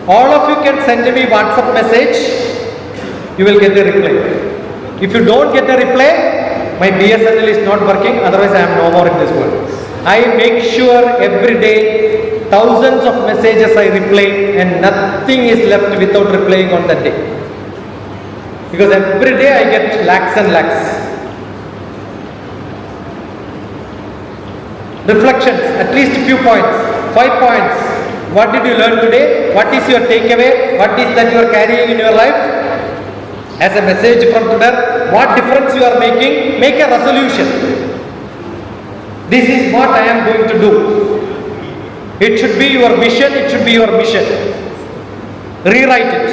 All of you can send me WhatsApp message. You will get a reply. If you don't get a reply, my BSNL is not working. Otherwise, I am no more in this world. I make sure every day thousands of messages I reply, and nothing is left without replying on that day. Because every day I get lakhs and lakhs. Reflections, at least a few points, 5 points. What did you learn today? What is your takeaway? What is that you are carrying in your life? as a message from today, what difference you are making, make a resolution. This is what I am going to do. It should be your vision, it should be your mission. Rewrite it.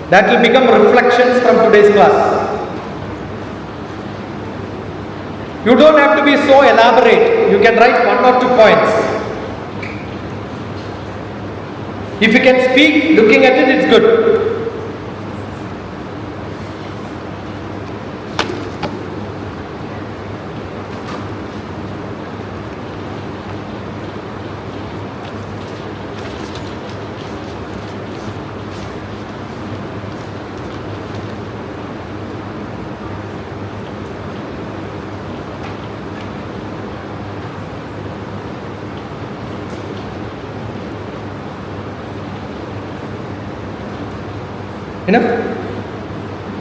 That will become reflections from today's class. You don't have to be so elaborate. You can write 1 or 2 points. If you can speak, looking at it, it's good. Enough?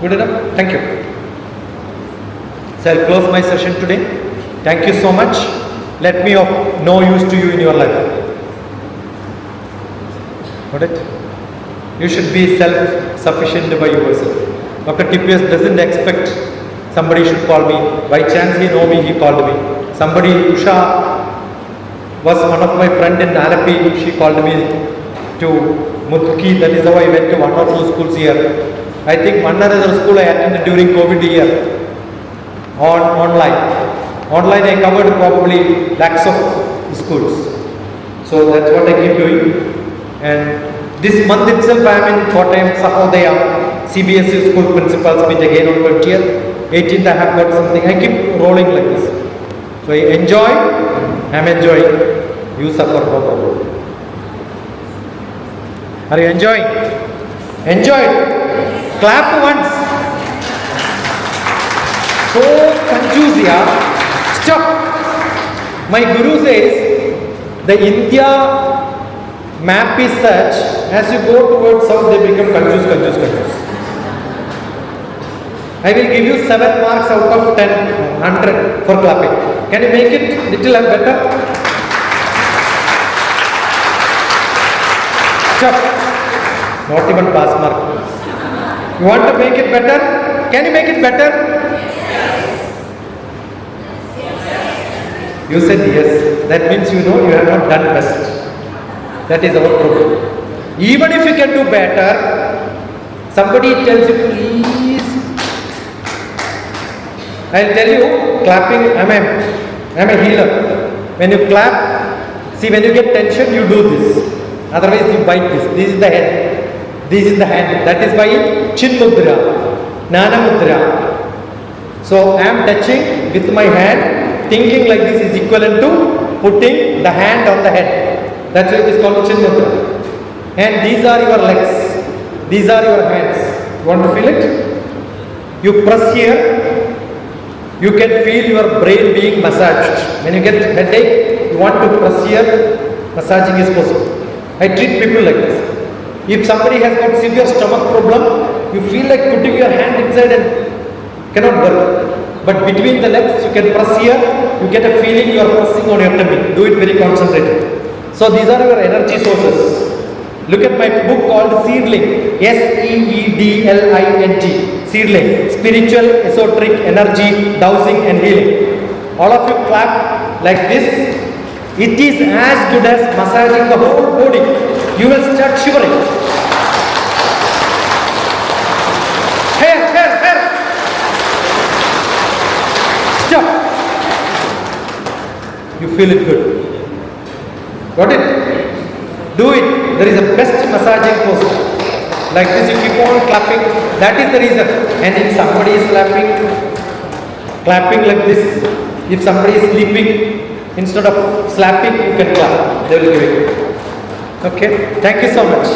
Good enough? Thank you. So I'll close my session today. Thank you so much. Let me of no use to you in your life. Got it? You should be self-sufficient by yourself. DrTPS doesn't expect somebody should call me. By chance he know me, he called me. Somebody, Usha, was one of my friend in Alapi. She called me to Mudki, that is how I went to 1 or 2 schools here. I think one another school I attended during COVID year. Online. Online I covered probably lakhs of schools. So that's what I keep doing. And this month itself I am in Kottayam Sahodaya CBSE school principals meet again on 20th. 18th I have got something. I keep rolling like this. So I enjoy, I am enjoying. You suffer, no problem. Are you enjoying? Enjoy it. Clap once. So confused here. Stop. My guru says the India map is such, as you go towards south they become confused. I will give you 7 marks out of 10, 100 for clapping. Can you make it little better? Stop. Not even pass mark. You want to make it better? Can you make it better? You said yes. That means you know you have not done best. That is our problem. Even if you can do better, somebody tells you please. I'll tell you, clapping, I'm a healer. When you clap, see when you get tension you do this. Otherwise you bite this. This is the head. This is the hand. That is by Chin Mudra, Nana Mudra. So I am touching with my hand, thinking like this is equivalent to putting the hand on the head. That's why it is called Chin Mudra. And these are your legs. These are your hands. You want to feel it? You press here. You can feel your brain being massaged. When you get headache, you want to press here. Massaging is possible. I treat people like this. If somebody has got severe stomach problem, you feel like putting your hand inside and cannot work. But between the legs, you can press here, you get a feeling you are pressing on your tummy. Do it very concentrated. So these are your energy sources. Look at my book called Seedling. SEEDLING. Seedling. Spiritual, esoteric, energy, dowsing and healing. All of you clap like this. It is as good as massaging the whole body. You will start shivering. Hair. Stop. You feel it good. Got it? Do it. There is a best massaging pose. Like this you keep on clapping. That is the reason. And if somebody is clapping like this. If somebody is sleeping, instead of slapping, you can clap. They will give it. Okay. Thank you so much.